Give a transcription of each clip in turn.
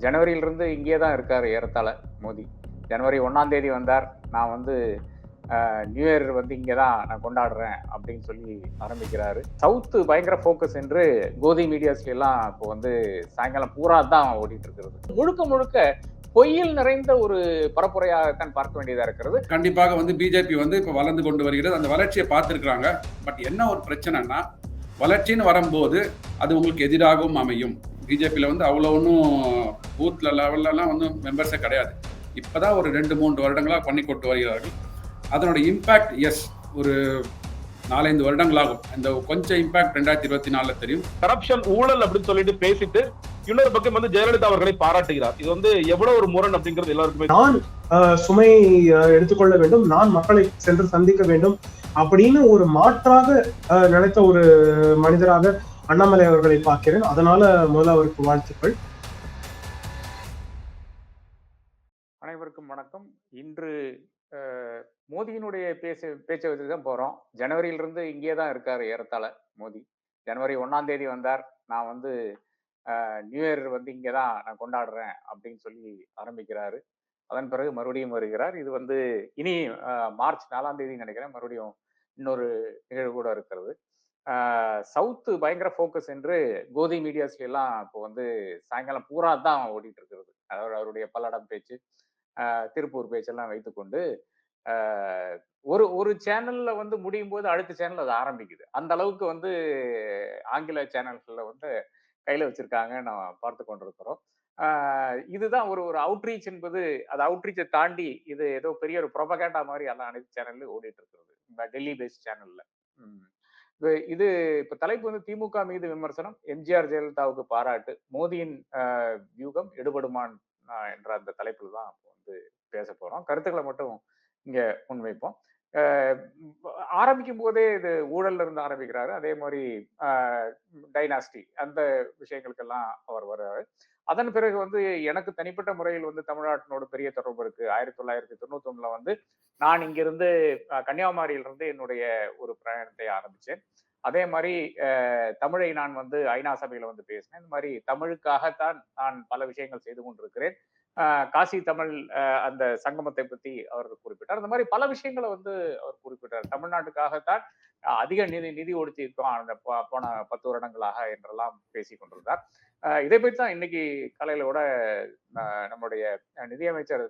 ஜனவரியிலிருந்து இங்கே தான் இருக்காரு ஏறத்தாழ மோடி. ஜனவரி 1ஆம் தேதி வந்தார். நான் வந்து நியூ இயர் வந்து இங்கே தான் நான் கொண்டாடுறேன் அப்படின்னு சொல்லி ஆரம்பிக்கிறாரு. சவுத்து பயங்கர ஃபோக்கஸ் என்று கோதி மீடியாஸ்ல எல்லாம் இப்போ வந்து சாயங்காலம் பூரா தான் ஓடிட்டு இருக்கிறது. முழுக்க முழுக்க பொய்யில் நிறைந்த ஒரு பரப்புரையாகத்தான் பார்க்க வேண்டியதா இருக்கிறது. கண்டிப்பாக வந்து பிஜேபி வந்து இப்போ வளர்ந்து கொண்டு வருகிறது. அந்த வளர்ச்சியை பார்த்துருக்குறாங்க. பட் என்ன ஒரு பிரச்சனைனா, வளர்ச்சின்னு வரும்போது அது உங்களுக்கு எதிராகவும் அமையும். பிஜேபியில் வந்து அவ்வளோ ஒன்றும் பூத் லெவல்லலாம் வந்து மெம்பர்ஸே கிடையாது. இப்போதான் ஒரு 2-3 வருடங்களாக பண்ணி கொண்டு வருகிறார்கள். அதனோட இம்பேக்ட் ஒரு 4-5 வருடங்களாகும். இந்த கொஞ்சம் இம்பாக்ட் 2024 தெரியும். கரப்ஷன் ஊழல் அப்படின்னு சொல்லிட்டு பேசிட்டு இன்னொரு பக்கம் வந்து ஜெயலலிதா அவர்களை பாராட்டுகிறார். இது வந்து எவ்வளவு ஒரு முரண் அப்படிங்கிறது எல்லாருக்குமே. நான் சுமை எடுத்துக்கொள்ள வேண்டும், நான் மக்களை சென்று சந்திக்க வேண்டும் அப்படின்னு ஒரு மாற்றாக நினைத்த ஒரு மனிதராக அண்ணாமலை அவர்களை பார்க்கிறேன். அதனால முதல்ல அவருக்கு வாழ்த்துக்கள். அனைவருக்கும் வணக்கம். இன்று மோடியினுடைய பேச்சை வச்சு தான் போறோம். ஜனவரியிலிருந்து இங்கே தான் இருக்காரு ஏறத்தாழ மோடி. ஜனவரி 1ஆம் தேதி வந்தார். நான் வந்து நியூ இயர் வந்து இங்கே தான் நான் கொண்டாடுறேன் அப்படின்னு சொல்லி ஆரம்பிக்கிறாரு. அதன் பிறகு மறுபடியும் வருகிறார். இது வந்து இனி மார்ச் 4ஆம் தேதி நினைக்கிறேன் மறுபடியும் இன்னொரு நிகழ்வு கூட இருக்கிறது. சவுத்து பயங்கர ஃபோக்கஸ் என்று கோதி மீடியாஸ்ல எல்லாம் இப்போ வந்து சாயங்காலம் பூரா தான் ஓடிட்டு இருக்கிறது. அவருடைய பல்லடம் பேச்சு, திருப்பூர் பேச்செல்லாம் வைத்துக்கொண்டு ஒரு சேனல்ல வந்து முடியும் போது அடுத்த சேனல் அது ஆரம்பிக்குது. அந்த அளவுக்கு வந்து ஆங்கில சேனல்கள்ல வந்து கையில வச்சிருக்காங்க நான் பார்த்து கொண்டிருக்கிறோம். இதுதான் ஒரு ஒரு அவுட்ரீச் என்பது, அது அவுட்ரீச்சை தாண்டி இது ஏதோ பெரிய ஒரு ப்ரொபகேண்டா மாதிரி எல்லாம் அனைத்து சேனல்லையும் ஓடிட்டு இருக்கிறது, டெல்லி பேஸ்ட் சேனல்ல. இது இப்ப தலைப்பு வந்து திமுக மீது விமர்சனம், எம்ஜிஆர் ஜெயலலிதாவுக்கு பாராட்டு, மோடியின் வியூகம் எடுபடுமான் என்ற அந்த தலைப்பில் தான் வந்து பேச போறோம். கருத்துக்களை மட்டும் இங்க முன்வைப்போம். ஆரம்பிக்கும் போதே இது ஊழல்ல இருந்து ஆரம்பிக்கிறாரு. அதே மாதிரி டைனாஸ்டி அந்த விஷயங்களுக்கெல்லாம் அவர் வர்றாரு. அதன் பிறகு வந்து எனக்கு தனிப்பட்ட முறையில் வந்து தமிழ்நாட்டினோட பெரிய தொடர்பு இருக்கு. 1991 வந்து நான் இங்கிருந்து கன்னியாகுமரியிலிருந்து என்னுடைய ஒரு பிரயாணத்தை ஆரம்பிச்சேன். அதே மாதிரி தமிழை நான் வந்து ஐநா சபையில வந்து பேசினேன். இந்த மாதிரி தமிழுக்காகத்தான் நான் பல விஷயங்கள் செய்து கொண்டிருக்கிறேன். காசி தமிழ் அந்த சங்கமத்தை பத்தி அவர் குறிப்பிட்டார். அந்த மாதிரி பல விஷயங்களை வந்து அவர் குறிப்பிட்டார். தமிழ்நாட்டுக்காகத்தான் அதிக நிதி ஒதுக்கி இருக்கோம் அந்த போன 10 வருடங்களாக என்றெல்லாம் பேசி கொண்டிருந்தார். இதை பற்றி தான் இன்னைக்கு காலையில கூட நம்முடைய நிதியமைச்சர்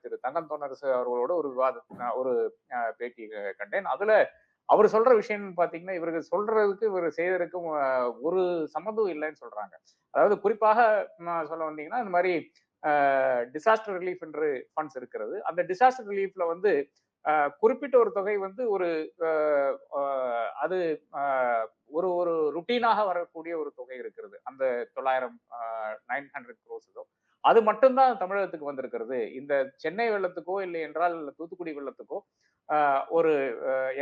திரு தங்கம் தென்னரசு அவர்களோட ஒரு ஒரு பேட்டி கண்டேன். அதுல அவர் சொல்ற விஷயம் பாத்தீங்கன்னா, இவருக்கு சொல்றதுக்கு இவர் செய்யறதுக்கும் ஒரு சம்மந்தம் இல்லைன்னு சொல்றாங்க. அதாவது குறிப்பாக சொல்ல வந்தீங்கன்னா, இந்த மாதிரி டிசாஸ்டர் ரிலீஃப் என்று ஃபண்ட்ஸ் இருக்கிறது. அந்த டிசாஸ்டர் ரிலீஃப்ல வந்து குறிப்பிட்ட ஒரு தொகை வந்து ஒரு அது ஒரு ஒரு ருட்டீனாக வரக்கூடிய ஒரு தொகை இருக்கிறது. அந்த 900 crores அது மட்டும்தான் தமிழகத்துக்கு வந்திருக்கிறது. இந்த சென்னை வெள்ளத்துக்கோ இல்லை என்றால் தூத்துக்குடி வெள்ளத்துக்கோ ஒரு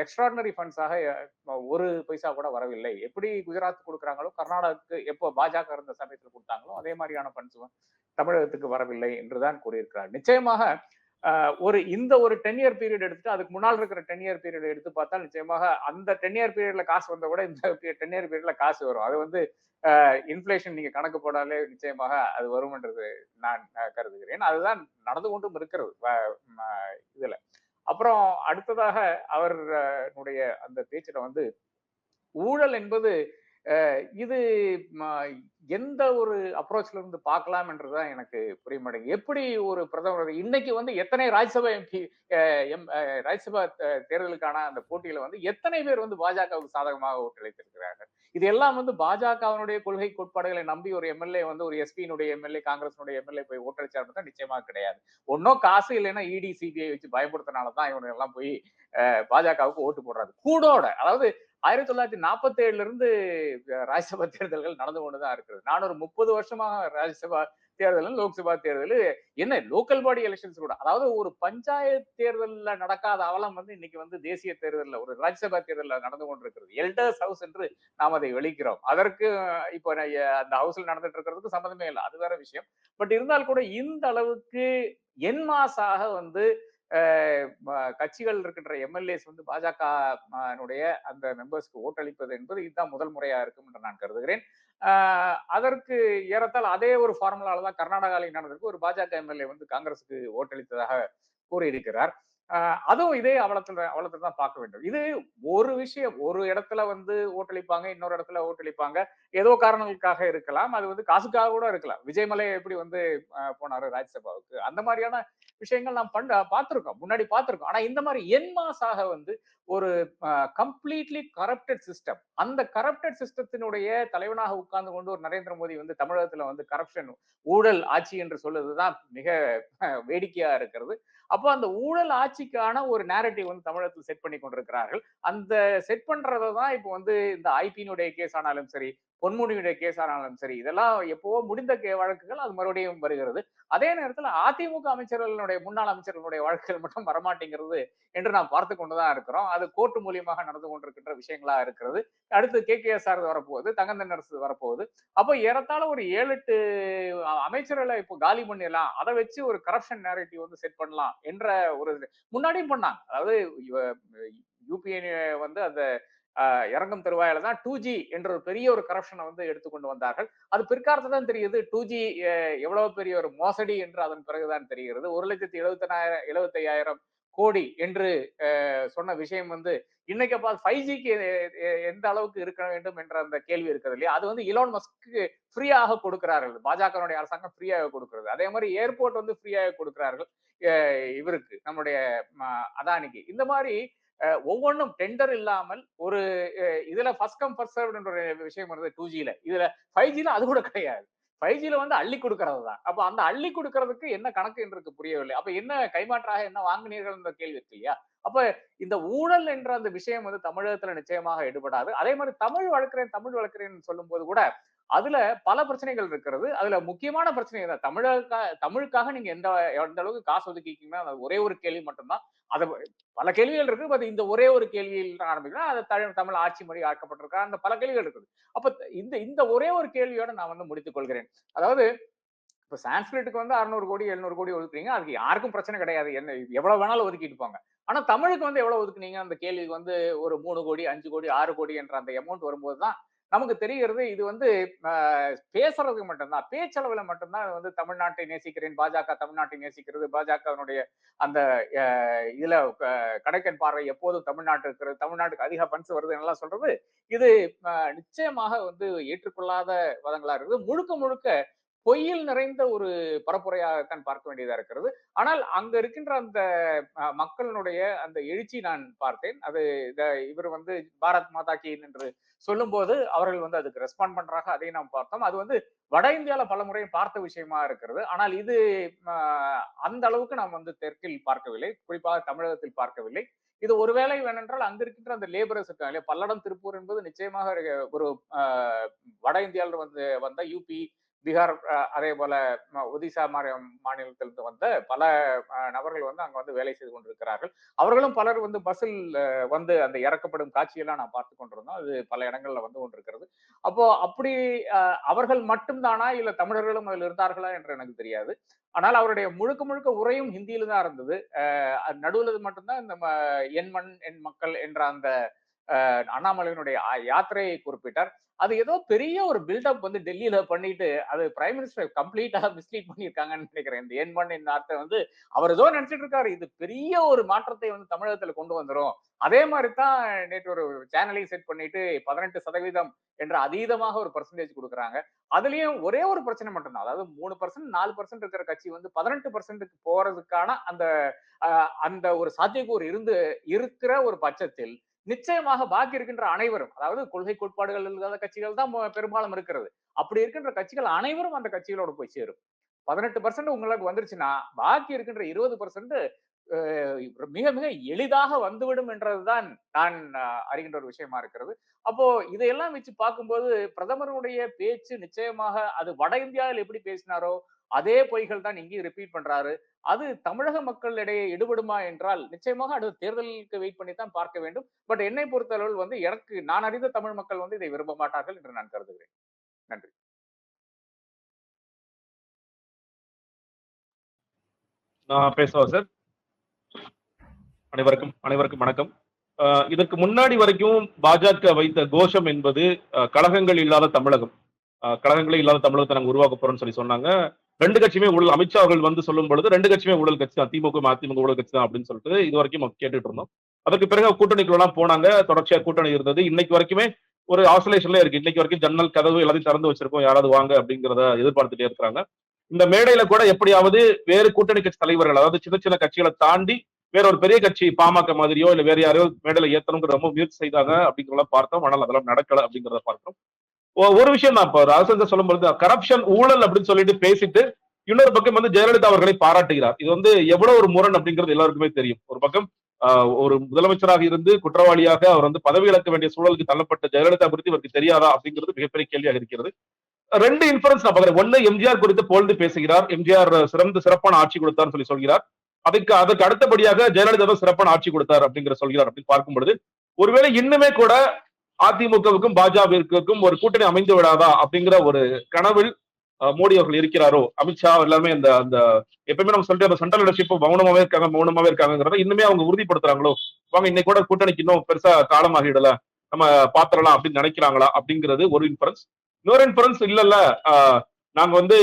எக்ஸ்ட்ராடினரி ஃபண்ட்ஸாக ஒரு பைசா கூட வரவில்லை. எப்படி குஜராத் கொடுக்குறாங்களோ, கர்நாடகாவுக்கு எப்போ பாஜக இருந்த சமயத்தில் கொடுத்தாங்களோ அதே மாதிரியான ஃபண்ட்ஸும் தமிழகத்துக்கு வரவில்லை என்றுதான் கூறியிருக்கிறார். நிச்சயமாக இந்த ஒரு 10 இயர் பீரியட் எடுத்துட்டு அதுக்கு முன்னால் இருக்கிற 10 இயர் பீரியட் எடுத்து பார்த்தா நிச்சயமாக அந்த 10 இயர் பீரியட்ல காசு வந்த கூட இந்த 10 இயர் பீரியட்ல காசு வரும். அது வந்து இன்ஃபிளேஷன் நீங்க கணக்கு போடாலே நிச்சயமாக அது வரும் என்றது நான் கருதுகிறேன். அதுதான் நடந்து கொண்டும் இருக்கிறது இதுல. அப்புறம் அடுத்ததாக அவருடைய அந்த பேச்சுல வந்து ஊழல் என்பது இது எந்த ஒரு அப்ரோச்ல இருந்து பார்க்கலாம் என்றுதான் எனக்கு புரிய மாட்டேங்குது. எப்படி ஒரு பிரதமர் இன்னைக்கு வந்து எத்தனை ராஜ்யசபா எம்பி ராஜ்யசபா தேர்தலுக்கான அந்த போட்டியில வந்து எத்தனை பேர் வந்து பாஜகவுக்கு சாதகமாக ஓட்டளித்திருக்கிறார்கள். இது எல்லாம் வந்து பாஜகவினுடைய கொள்கை கோட்பாடுகளை நம்பி ஒரு எம்எல்ஏ வந்து ஒரு எஸ்பியினுடைய எம்எல்ஏ காங்கிரஸினுடைய எம்எல்ஏ போய் ஓட்டளிச்சாருன்னு தான் நிச்சயமாக கிடையாது. ஒன்னும் காசு இல்லைன்னா இடி சிபிஐ வச்சு பயப்படுத்தினாலதான் இவங்க எல்லாம் போய் பாஜகவுக்கு ஓட்டு போடுறாரு கூடோட. அதாவது 1947 இருந்து ராஜ்யசபா தேர்தல்கள் நடந்து கொண்டுதான் இருக்கிறது. நான் ஒரு 30 வருஷமாக ராஜ்யசபா தேர்தலும் லோக்சபா தேர்தல் என்ன லோக்கல் பாடி எலெக்ஷன்ஸ் கூட, அதாவது ஒரு பஞ்சாயத்து தேர்தல்ல நடக்காத அவலம் வந்து இன்னைக்கு வந்து தேசிய தேர்தல்ல ஒரு ராஜ்யசபா தேர்தல்ல நடந்து கொண்டிருக்கிறது. எல்டர்ஸ் ஹவுஸ் என்று நாம் அதை வெளிக்கிறோம். அதற்கு இப்போ அந்த ஹவுஸ்ல நடந்துட்டு இருக்கிறதுக்கு சம்பந்தமே இல்லை, அது வேற விஷயம். பட் இருந்தால் கூட இந்த அளவுக்கு என்மாசாக வந்து கட்சிகள் இருக்கின்ற எம்எல்ஏஸ் வந்து பாஜக அந்த மெம்பர்ஸ்க்கு ஓட்டளிப்பது என்பது இதுதான் முதல் முறையா இருக்கும் என்று நான் கருதுகிறேன். அதற்கு ஏறத்தால் அதே ஒரு ஃபார்முலால தான் கர்நாடகாவில் நடந்திருக்கு. ஒரு பாஜக எம்எல்ஏ வந்து காங்கிரஸுக்கு ஓட்டளித்ததாக கூறியிருக்கிறார். அதுவும் இதே அவலத்துல தான் பார்க்க வேண்டும். இது ஒரு விஷயம், ஒரு இடத்துல வந்து ஓட்டளிப்பாங்க, இன்னொரு இடத்துல ஓட்டளிப்பாங்க. ஏதோ காரணங்களுக்காக இருக்கலாம். அது வந்து காசுக்காக கூட இருக்கலாம். விஜய்மலை எப்படி வந்து போனாரு ராஜ்யசபாவுக்கு, அந்த மாதிரியான விஷயங்கள் நாம் பார்த்திருக்கோம், முன்னாடி பார்த்திருக்கோம். ஆனா இந்த மாதிரி என்மாஸாக வந்து ஒரு கம்ப்ளீட்லி கரப்டட் சிஸ்டம், அந்த கரப்டட் சிஸ்டத்தினுடைய தலைவனாக உட்கார்ந்து கொண்டு ஒரு நரேந்திர மோடி வந்து தமிழகத்துல வந்து கரப்ஷன், ஊழல் ஆட்சி என்று சொல்லுவதுதான் மிக வேடிக்கையா இருக்கிறது. அப்போ அந்த ஊழல் ஆட்சிக்கான ஒரு நேரட்டிவ் வந்து தமிழகத்தில் செட் பண்ணி கொண்டிருக்கிறார்கள். அந்த செட் பண்றதை தான் இப்போ வந்து இந்த ஐபியினுடைய கேஸ் ஆனாலும் சரி, பொன்முடியுடைய கேஸ் ஆனாலும் சரி, இதெல்லாம் எப்பவோ முடிந்த வழக்குகள் அது மறுபடியும் வருகிறது. அதே நேரத்தில் அதிமுக அமைச்சர்களுடைய முன்னாள் அமைச்சர்களுடைய வழக்குகள் மட்டும் வரமாட்டேங்கிறது என்று நாம் பார்த்து கொண்டுதான் இருக்கிறோம். அது கோர்ட் மூலியமாக நடந்து கொண்டிருக்கின்ற விஷயங்களா இருக்கிறது. அடுத்து KKSR வரப்போகுது, தங்கந்தன் வரப்போகுது. அப்போ ஏறத்தாழ ஒரு 7-8 அமைச்சர்களை இப்போ காலி பண்ணிடலாம், அதை வச்சு ஒரு கரப்ஷன் நேரட்டிவ் வந்து செட் பண்ணலாம் என்ற ஒரு முன்னாடியும் பண்ணாங்க. அதாவது யூபிஏ வந்து அந்த இறங்கும் தருவாயில தான் 2G என்ற ஒரு பெரிய ஒரு கரப்ஷனை வந்து எடுத்துக்கொண்டு வந்தார்கள். அது பிற்காலத்துல தான் தெரியுது 2G எவ்வளவு பெரிய ஒரு மோசடி என்று அதன் பிறகுதான் தெரிகிறது. 1,75,000 கோடி என்று சொன்ன விஷயம் வந்து இன்னைக்கு 5Gக்கு எந்த அளவுக்கு இருக்க வேண்டும் என்ற அந்த கேள்வி இருக்கிறது இல்லையா? அது வந்து இலான் மஸ்க்கு ஃப்ரீயாக கொடுக்கிறார்கள். பாஜகவுடைய அரசாங்கம் ஃப்ரீயாக கொடுக்கிறது. அதே மாதிரி ஏர்போர்ட் வந்து ஃப்ரீயாக கொடுக்கிறார்கள் இவருக்கு, நம்முடைய அதானிக்கு. இந்த மாதிரி ஒவ்வொன்றும் டெண்டர் இல்லாமல் ஒரு இதுல ஃபர்ஸ்ட் கம் ஃபர்ஸ்ட் சர்வ்ட் ஒரு விஷயம் வருது 2Gல. இதுல 5Gல அது கூட கிடையாது. 5Gல வந்து அள்ளி கொடுக்கறது தான். அப்ப அந்த அள்ளி கொடுக்கறதுக்கு என்ன கணக்கு என்று புரியவில்லை. அப்ப என்ன கைமாற்றாக என்ன வாங்கினீர்கள் என்ற கேள்வி இருக்கு இல்லையா? அப்ப இந்த ஊழல் என்ற அந்த விஷயம் வந்து தமிழகத்துல நிச்சயமாக எடுபடாது. அதே மாதிரி தமிழ் வளர்க்கிறேன் சொல்லும் போது கூட அதுல பல பிரச்சனைகள் இருக்கிறது. அதுல முக்கியமான பிரச்சனை தான் தமிழுக்காக நீங்க எந்த அளவுக்கு காசு ஒதுக்கிக்கீங்கன்னா ஒரே ஒரு கேள்வி மட்டும்தான். அது பல கேள்விகள் இருக்கு. பட் இந்த ஒரே ஒரு கேள்வியில் ஆரம்பிக்கிறேன். அது தமிழ் ஆட்சி மொழி ஆக்கப்பட்டிருக்கா, அந்த பல கேள்விகள் இருக்குது. அப்ப இந்த ஒரே ஒரு கேள்வியோட நான் வந்து முடித்துக் கொள்கிறேன். அதாவது இப்ப சான்ஸ்கிரிட்டுக்கு வந்து 600 கோடி 700 கோடி ஒதுக்குறீங்க, அதுக்கு யாருக்கும் பிரச்சனை கிடையாது. என்ன எவ்வளவு வேணாலும் ஒதுக்கிட்டு போங்க. ஆனா தமிழுக்கு வந்து எவ்வளவு ஒதுக்குனீங்க அந்த கேள்விக்கு வந்து ஒரு 3 கோடி 5 கோடி 6 கோடி என்ற அந்த அமௌண்ட் வரும்போதுதான் நமக்கு தெரிகிறது இது வந்து பேசுறதுக்கு மட்டும்தான், பேச்சளவுல மட்டும்தான் வந்து தமிழ்நாட்டை நேசிக்கிறேன், பாஜக தமிழ்நாட்டை நேசிக்கிறது, பாஜகவினுடைய அந்த இதுல கடைக்கன் பார்வை எப்போதும் தமிழ்நாட்டு இருக்கிறது, தமிழ்நாட்டுக்கு அதிக பண்ஸ் வருது எல்லாம் சொல்றது இது நிச்சயமாக வந்து ஏற்றுக்கொள்ளாத வதங்களா இருக்குது. முழுக்க முழுக்க பொய்யில் நிறைந்த ஒரு பரப்புரையாகத்தான் பார்க்க வேண்டியதா இருக்கிறது. ஆனால் அங்க இருக்கின்ற அந்த மக்களினுடைய அந்த எழுச்சி நான் பார்த்தேன். அது இவர் வந்து பாரத் மாதா கி என்று சொல்லும் போது அவர்கள் வந்து அதுக்கு ரெஸ்பாண்ட் பண்றாங்க, அதையும் நாம் பார்த்தோம். அது வந்து வட இந்தியால பல முறை பார்த்த விஷயமா இருக்கிறது. ஆனால் இது அந்த அளவுக்கு நாம் வந்து தெற்கில் பார்க்கவில்லை, குறிப்பாக தமிழகத்தில் பார்க்கவில்லை. இது ஒருவேளை வேணென்றால் அங்க இருக்கின்ற அந்த லேபரர்ஸ் இருக்காங்க, பல்லடம் திருப்பூர் என்பது நிச்சயமாக ஒரு வட இந்தியாவில் வந்த யூபி, பீகார், அதே போல ஒடிசா மாநிலத்திலிருந்து வந்த பல நபர்கள் வந்து அங்க வந்து வேலை செய்து கொண்டிருக்கிறார்கள். அவர்களும் பலர் வந்து பஸ்ஸில் வந்து அந்த இறக்கப்படும் காட்சியெல்லாம் நான் பார்த்து கொண்டிருந்தோம். அது பல இடங்கள்ல வந்து கொண்டிருக்கிறது. அப்போ அப்படி அவர்கள் மட்டும்தானா இல்ல தமிழர்களும் அதில் இருந்தார்களா என்று எனக்கு தெரியாது. ஆனால் அவருடைய முழுக்க முழுக்க உரையும் ஹிந்தியில தான் இருந்தது. நடுவில் மட்டும்தான் இந்த என் மண் என் மக்கள் என்ற அந்த அண்ணாமலையினுடைய யாத்திரையை குறிப்பிட்டார். அது ஏதோ பெரிய ஒரு பில்டப் வந்து டெல்லியில பண்ணிட்டு அது பிரைம் மினிஸ்டர் கம்ப்ளீட்டா மிஸ்லீட் பண்ணியிருக்காங்கன்னு நினைக்கிறேன். இந்த என் மண் என் நாட்டை வந்து அவர் ஏதோ நினைச்சிட்டு இருக்காரு, இது பெரிய ஒரு மாற்றத்தை வந்து தமிழகத்துல கொண்டு வந்துரும். அதே மாதிரிதான் நேற்று ஒரு சேனலையும் செட் பண்ணிட்டு 18% என்ற அதீதமாக ஒரு பெர்சன்டேஜ் கொடுக்குறாங்க. அதுலயும் ஒரே ஒரு பிரச்சனை மட்டும்தான், அதாவது 3% 4% இருக்கிற கட்சி வந்து 18%க்கு போறதுக்கான அந்த ஒரு சாத்தியக்கூறு இருக்கிற ஒரு பட்சத்தில் நிச்சயமாக பாக்கி இருக்கின்ற அனைவரும், அதாவது கொள்கை கோட்பாடுகள் இல்லாத கட்சிகள் தான் பெரும்பாலும் இருக்கிறது. அப்படி இருக்கின்ற கட்சிகள் அனைவரும் அந்த கட்சிகளோட போய் சேரும். 18% உங்களுக்கு வந்துருச்சுன்னா பாக்கி இருக்கின்ற 20% மிக மிக எளிதாக வந்துவிடும் என்றதுதான் நான் அறிகின்ற ஒரு விஷயமா இருக்கிறது. அப்போ இதையெல்லாம் வச்சு பார்க்கும்போது பிரதமருடைய பேச்சு நிச்சயமாக அது வட இந்தியாவில் எப்படி பேசினாரோ அதே பொய்கள் தான் இங்கேயும் ரிப்பீட் பண்றாரு. அது தமிழக மக்களிடையே எடுபடுமா என்றால் நிச்சயமாக அடுத்த தேர்தலுக்கு வெயிட் பண்ணி தான் பார்க்க வேண்டும். பட் என்னை பொறுத்தளவில் வந்து நான் அறிந்த தமிழ் மக்கள் வந்து இதை விரும்ப மாட்டார்கள் என்று நான் கருதுகிறேன். நன்றி. நான் பேசவா சார்? அனைவருக்கும் வணக்கம். இதற்கு முன்னாடி வரைக்கும் பாஜக வைத்த கோஷம் என்பது கழகங்கள் இல்லாத தமிழகம், கழகங்களே இல்லாத தமிழகத்தை நாங்க உருவாக்க போறோம்னு சொன்னாங்க. ரெண்டு கட்சியுமே ஊழல். அமித்ஷா அவர்கள் வந்து சொல்லும் பொழுது ரெண்டு கட்சியுமே ஊழல் கட்சி தான், திமுக அதிமுக ஊழல் கட்சி தான் அப்படின்னு சொல்லிட்டு இது வரைக்கும் கேட்டுட்டு இருந்தோம். அதற்கு பிறகு கூட்டணிக்குள்ள எல்லாம் போனாங்க, தொடர்ச்சியா கூட்டணி இருந்தது. இன்னைக்கு வரைக்குமே ஒரு ஆசோலேஷன்ல இருக்கு. இன்னைக்கு வரைக்கும் ஜன்னல் கதவு எல்லாத்தையும் திறந்து வச்சிருக்கோம், யாராவது வாங்க அப்படிங்கிறத எதிர்பார்த்துட்டே இருக்கிறாங்க. இந்த மேடையில கூட எப்படியாவது வேறு கூட்டணி கட்சி தலைவர்கள், அதாவது சின்ன சின்ன கட்சிகளை தாண்டி வேற ஒரு பெரிய கட்சி பாமக மாதிரியோ இல்ல வேற யாரையோ மேடையில ஏத்தணுங்கிற ரொம்ப முயற்சி செய்தாங்க அப்படிங்கிறத பார்த்தோம். ஆனால் அதெல்லாம் நடக்கல அப்படிங்கிறத பார்த்தோம். ஒரு விஷயம் தான், இப்ப ராஜசேகர் சொல்லும்போது கரப்ஷன் ஊழல் அப்படின்னு சொல்லிட்டு பேசிட்டு இன்னொரு பக்கம் வந்து ஜெயலலிதா அவர்களை பாராட்டுகிறார். இது வந்து எவ்வளவு ஒரு முரண் அப்படிங்கிறது எல்லாருக்குமே தெரியும். ஒரு பக்கம் ஒரு முதலமைச்சராக இருந்து குற்றவாளியாக அவர் வந்து பதவி இழக்க வேண்டிய சூழலுக்கு தள்ளப்பட்ட ஜெயலலிதா குறித்து இவருக்கு தெரியாதா அப்படிங்கிறது மிகப்பெரிய கேள்வியாக இருக்கிறது. ரெண்டு இன்ஃபரன்ஸ் நான் பாக்குறேன். ஒண்ணு, எம்ஜிஆர் குறித்து புகழ்ந்து பேசுகிறார், எம்ஜிஆர் சிறப்பான ஆட்சி கொடுத்தார்னு சொல்கிறார். அதுக்கு அடுத்தபடியாக ஜெயலலிதா தான் சிறப்பான ஆட்சி கொடுத்தார் அப்படிங்கிற சொல்கிறார். அப்படின்னு பார்க்கும் பொழுது ஒருவேளை இன்னுமே கூட அதிமுகவுக்கும் பாஜகவிற்கும் ஒரு கூட்டணி அமைந்து விடாதா அப்படிங்கிற ஒரு கனவில் மோடி அவர்கள் இருக்கிறாரோ, அமித்ஷா எல்லாருமே அந்த எப்பவுமே நம்ம சொல்லிட்டு அந்த சென்ட்ரல் லீடர்ஷிப் மௌனமாவே இருக்காங்கிறத இன்னுமே அவங்க உறுதிப்படுத்துறாங்களோ, வாங்க இன்னைக்கு கூட கூட்டணிக்கு இன்னும் பெருசா காலமாகிடல, நம்ம பாத்திரலாம் அப்படின்னு நினைக்கிறாங்களா அப்படிங்கிறது ஒரு இன்ஃபரன்ஸ். இன்னொரு இன்ஃபரன்ஸ் இல்ல நாங்க வந்து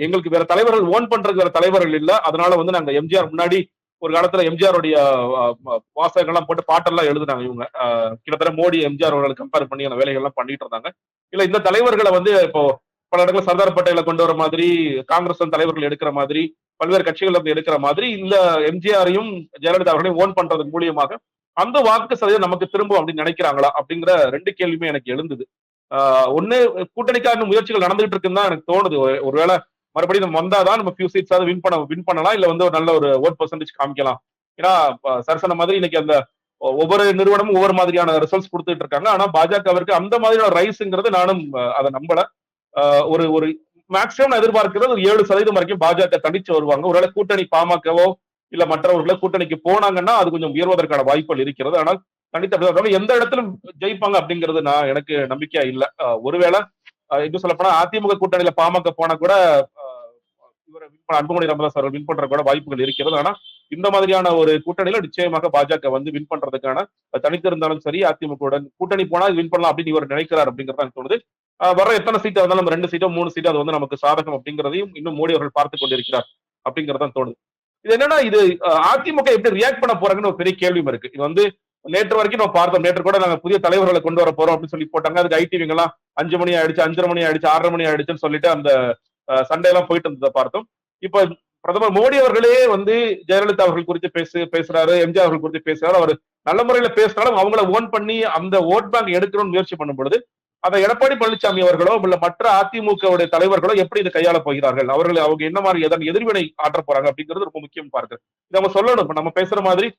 எங்களுக்கு வேற தலைவர்கள் ஓன் பண்றதுக்கு வேற தலைவர்கள் இல்ல, அதனால வந்து நாங்க எம்ஜிஆர் முன்னாடி ஒரு காலத்துல எம்ஜிஆருடைய வாசகங்கள்லாம் போட்டு பாட்டெல்லாம் எழுதுனாங்க இவங்க. கிட்டத்தட்ட மோடி எம்ஜிஆர் அவர்களை கம்பேர் பண்ணி அந்த வேலைகள்லாம் பண்ணிட்டு இருந்தாங்க. இல்ல இந்த தலைவர்களை வந்து இப்போ பல இடத்துல சர்தார் பட்டேலை கொண்டு வர மாதிரி, காங்கிரஸ் தலைவர்கள் எடுக்கிற மாதிரி, பல்வேறு கட்சிகள் வந்து எடுக்கிற மாதிரி இந்த எம்ஜிஆரையும் ஜெயலலிதா அவர்களையும் ஓன் பண்றது மூலியமாக அந்த வாக்கு சதவீதம் நமக்கு திரும்பும் அப்படின்னு நினைக்கிறாங்களா அப்படிங்கிற ரெண்டு கேள்வியுமே எனக்கு எழுந்தது. ஒண்ணு, கூட்டணிக்கான முயற்சிகள் நடந்துகிட்டு இருக்குன்னு தான் எனக்கு தோணுது. ஒருவேளை மறுபடியும் நம்ம வந்தாதான் நம்ம ஃபியூ சீட்ஸாவது வின் பண்ணலாம், இல்ல வந்து ஒரு நல்ல ஒரு ஓட் பெர்சன்டேஜ் காமிக்கலாம். ஏன்னா சரசன மாதிரி இன்னைக்கு அந்த ஒவ்வொரு நிறுவனமும் ஒவ்வொரு மாதிரியான ரிசல்ட்ஸ் கொடுத்துட்டு இருக்காங்க. ஆனா பாஜகவிற்கு அந்த மாதிரியான ரைஸ்ங்கிறது நானும் அதை நம்பல. ஒரு மேக்சிமம் நான் எதிர்பார்க்கிறது ஒரு 7% வரைக்கும் பாஜக தனிச்சு வருவாங்க. ஒருவேளை கூட்டணி பாமகவோ இல்ல மற்றவர்களோ கூட்டணிக்கு போனாங்கன்னா அது கொஞ்சம் உயர்வதற்கான வாய்ப்புகள் இருக்கிறது. ஆனால் தனித்த எந்த இடத்திலும் ஜெயிப்பாங்க அப்படிங்கிறது எனக்கு நம்பிக்கையா இல்ல. ஒருவேளை இன்னும் சொல்ல போனா அதிமுக கூட்டணியில பாமக போனா கூட இவரை அன்புமணி ராமதாஸ் அவர்கள் வின் பண்ற கூட வாய்ப்புகள் இருக்கிறது. ஆனா இந்த மாதிரியான ஒரு கூட்டணியில நிச்சயமாக பாஜக வந்து வின் பண்றதுக்கான தனித்திருந்தாலும் சரி, அதிமுக கூட்டணி போனா வின் பண்ணலாம் அப்படின்னு இவர் நினைக்கிறார் அப்படிங்கிறது எனக்கு தோணுது. வர எத்தனை சீட் இருந்தாலும் நம்ம 2 சீட்டோ 3 சீட்டோ அது வந்து நமக்கு சாதகம் அப்படிங்கிறதையும் இன்னும் மோடி அவர்கள் பார்த்து கொண்டிருக்கிறார் அப்படிங்கறதான் தோணுது. இது என்னன்னா, இது அதிமுக எப்படி ரியாக்ட் பண்ண போறாங்கன்னு ஒரு பெரிய கேள்வியும் இருக்கு. இது வந்து நேற்று வரைக்கும் நம்ம பார்த்தோம். நேற்று கூட நாங்க புதிய தலைவர்களை கொண்டு வர போறோம் அப்படின்னு சொல்லி போட்டாங்க. அதுக்கு ஐடிவிங்க எல்லாம் 5 மணி ஆயிடுச்சு, 5:30 மணி ஆயிடுச்சு, 6:30 மணி ஆயிடுச்சுன்னு சொல்லிட்டு அந்த சண்டை எல்லாம் போயிட்டு இருந்ததை பார்த்தோம். இப்ப பிரதமர் மோடி அவர்களே வந்து ஜெயலலிதா அவர்கள் குறித்து பேசுறாரு, எம்ஜிஆர் அவர்கள் குறித்து பேசுறாரு. அவர் நல்ல முறையில பேசினாலும் அவங்கள ஓன் பண்ணி அந்த ஓட் பேங்க் எடுக்கணும்னு முயற்சி பண்ணும் பொழுது அதை எடப்பாடி பழனிசாமி அவர்களோ இல்ல மற்ற அதிமுக தலைவர்களோ எப்படி இதை கையாள போகிறார்கள், அவங்க என்ன மாதிரி எதன் எதிர்வினை ஆற்ற போறாங்க அப்படிங்கிறது ரொம்ப முக்கியம் பார்க்க. இதை நம்ம சொல்லணும். நம்ம பேசுற மாதிரி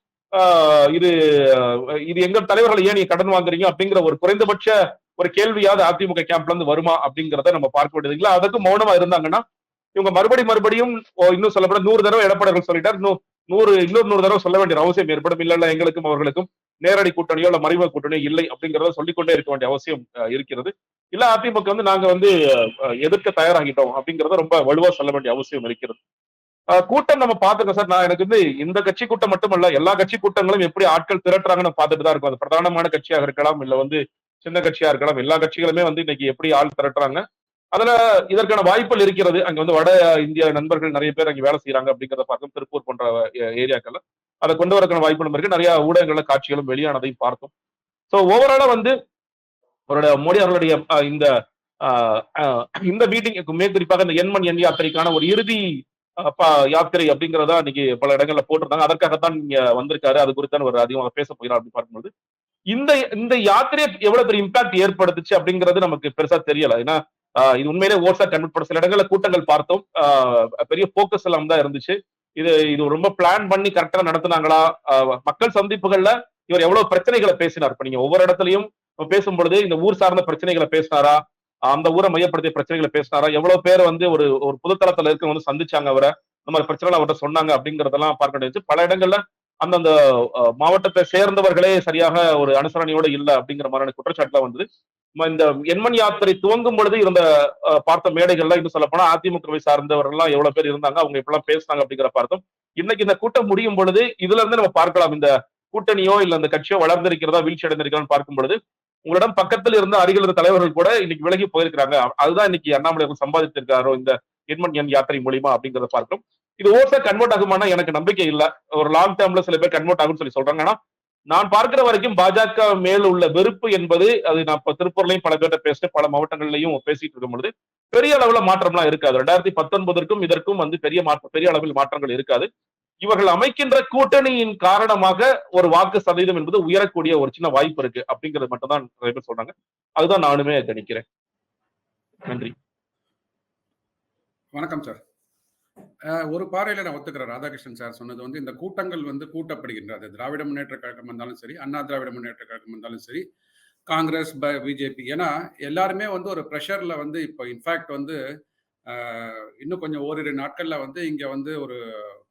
இது எங்க தலைவர்களை ஏன் நீங்க கடன் வாங்குறீங்க அப்படிங்கிற ஒரு குறைந்தபட்ச ஒரு கேள்வியாவது அதிமுக கேம்ப்ல இருந்து வருமா அப்படிங்கிறத நம்ம பார்க்க வேண்டியது இல்லை. அதுக்கு மௌனமா இருந்தாங்கன்னா இவங்க மறுபடியும் இன்னும் சொல்லப்பட 100 தடவை எடப்பாடி சொல்லிட்டார், இன்னொரு 100 தடவை சொல்ல வேண்டிய அவசியம் ஏற்படும். இல்ல எங்களுக்கும் அவர்களுக்கும் நேரடி கூட்டணியோ இல்ல மறைமுக கூட்டணியோ இல்லை அப்படிங்கிறத சொல்லிக்கொண்டே இருக்க வேண்டிய அவசியம் இருக்கிறது. இல்ல அதிமுக வந்து நாங்க வந்து எதிர்க்க தயாராகிட்டோம் அப்படிங்கறத ரொம்ப வலுவா சொல்ல வேண்டிய அவசியம் இருக்கிறது. கூட்டம் நம்ம பாத்துக்கோம் சார். நான் எனக்கு வந்து இந்த கட்சி கூட்டம் மட்டுமல்ல, எல்லா கட்சி கூட்டங்களும் எப்படி ஆட்கள் திரட்டுறாங்கன்னு பார்த்துட்டு தான் இருக்கும். அது பிரதானமான கட்சியாக இருக்கலாம், இல்ல வந்து சின்ன கட்சியா இருக்கலாம். எல்லா கட்சிகளுமே வந்து இன்னைக்கு எப்படி ஆள் திரட்டுறாங்க, அதுல இதற்கான வாய்ப்புகள் இருக்கிறது. அங்க வந்து வட இந்திய நண்பர்கள் நிறைய பேர் அங்க வேலை செய்யறாங்க அப்படிங்கிறத பார்க்கும். திருப்பூர் போன்ற ஏரியாக்கள்ல அதை கொண்டு வரக்கான வாய்ப்புகளும் இருக்கு. நிறைய ஊடகங்கள்ல காட்சிகளும் வெளியானதையும் பார்த்தோம். சோ ஓவராலா வந்து அவருடைய மோடி அவர்களுடைய இந்த மீட்டிங் குறிப்பாக இந்த எண்மண் எண் யாத்திரைக்கான ஒரு இறுதி யாத்திரை அப்படிங்கிறதா இன்னைக்கு பல இடங்கள்ல போட்டிருந்தாங்க. அதற்காகத்தான் நீங்க வந்திருக்காரு, அது குறித்தான் ஒரு அதிகமாக பேச போகிறார் அப்படின்னு பார்க்கும்போது இந்த யாத்திரையை எவ்வளவு பெரிய இம்பாக்ட் ஏற்படுத்துச்சு அப்படிங்கிறது நமக்கு பெருசா தெரியல. ஏன்னா இது உண்மையிலே ஓட்ஸா கன்வெர்ட் பண்ண சில இடங்கள்ல கூட்டங்கள் பார்த்தோம், பெரிய போக்கஸ் எல்லாம் தான் இருந்துச்சு. இது ரொம்ப பிளான் பண்ணி கரெக்டா நடத்துனாங்களா? மக்கள் சந்திப்புகள்ல இவர் எவ்வளவு பிரச்சனைகளை பேசினார். இப்ப நீங்க ஒவ்வொரு இடத்துலயும் பேசும்பொழுது இந்த ஊர் சார்ந்த பிரச்சனைகளை பேசினாரா, அந்த ஊரை மையப்படுத்திய பிரச்சனைகளை பேசினாரா, எவ்வளவு பேர் வந்து ஒரு பொதுத்தளத்துல இருக்க வந்து சந்திச்சாங்க அவரை, இந்த மாதிரி பிரச்சனை அவர்கிட்ட சொன்னாங்க அப்படிங்கறதெல்லாம் பார்க்க வேண்டியது. பல இடங்கள்ல அந்தந்த மாவட்டத்தை சேர்ந்தவர்களே சரியாக ஒரு அனுசரணையோட இல்ல அப்படிங்கிற மாதிரியான குற்றச்சாட்டுலாம் வந்தது. இந்த எண்மண் யாத்திரை துவங்கும் பொழுது இருந்த பார்த்த மேடைகள்லாம் இன்னும் சொல்ல போனா அதிமுகவை சார்ந்தவர்கள்லாம் எவ்வளவு பேர் இருந்தாங்க, அவங்க இப்பெல்லாம் பேசினாங்க அப்படிங்கிற பார்த்தோம். இன்னைக்கு இந்த கூட்டம் முடியும் பொழுது இதுல இருந்து நம்ம பார்க்கலாம் இந்த கூட்டணியோ இல்ல அந்த கட்சியோ வளர்ந்திருக்கிறதா வீழ்ச்சி அடைந்திருக்கிறதா பார்க்கும் பொழுது உங்களிடம் பக்கத்தில் இருந்த அருகில் இருந்த தலைவர்கள் கூட இன்னைக்கு விலகி போயிருக்கிறாங்க. அதுதான் இன்னைக்கு அண்ணாமலை அவர்கள் சம்பாதித்திருக்காரோ இந்த எண்மண் எண் யாத்திரை மூலியமா அப்படிங்கிறத பார்க்கிறோம். இது ஓட்டா கன்வெர்ட் ஆகுமானா எனக்கு நம்பிக்கை இல்ல. ஒரு லாங் டேர்ம்ல சில பேர் கன்வெர்ட் ஆகும்னு சொல்லி சொல்றாங்க. ஆனா நான் பார்க்கிற வரைக்கும் பாஜக மேல் உள்ள வெறுப்பு என்பது அது நான் இப்ப திருப்பூர்லயும் பல பேர்ட்ட பேசிட்டு பல மாவட்டங்கள்லயும் பேசிட்டு இருக்கும் பொழுது பெரிய அளவுல மாற்றம்லாம் இருக்காது. 2019ற்கும் இதற்கும் பெரிய அளவில் மாற்றங்கள் இருக்காது. இவர்கள் அமைக்கின்ற கூட்டணியின் காரணமாக ஒரு வாக்கு சதவீதம் என்பது உயரக்கூடிய ஒரு சின்ன வாய்ப்பு இருக்கு அப்படிங்கிறது மட்டும் தான் நிறைய பேர் சொல்றாங்க. அதுதான் நானுமே கணிக்கிறேன். நன்றி. வணக்கம் சார். ஒரு பார்வையில நான் ஒத்துக்கிறேன். ராதாகிருஷ்ணன் சார் சொன்னது வந்து இந்த கூட்டங்கள் வந்து கூட்டப்படுகின்றது. திராவிட முன்னேற்ற கழகம் வந்தாலும் சரி, அண்ணா திராவிட முன்னேற்ற கழகம் வந்தாலும் சரி, காங்கிரஸ், பிஜேபி. ஏன்னா எல்லாருமே வந்து ஒரு ப்ரெஷர்ல வந்து இப்போ இன்ஃபேக்ட் வந்து இன்னும் கொஞ்சம் ஓரிரு நாட்கள்ல வந்து இங்க வந்து ஒரு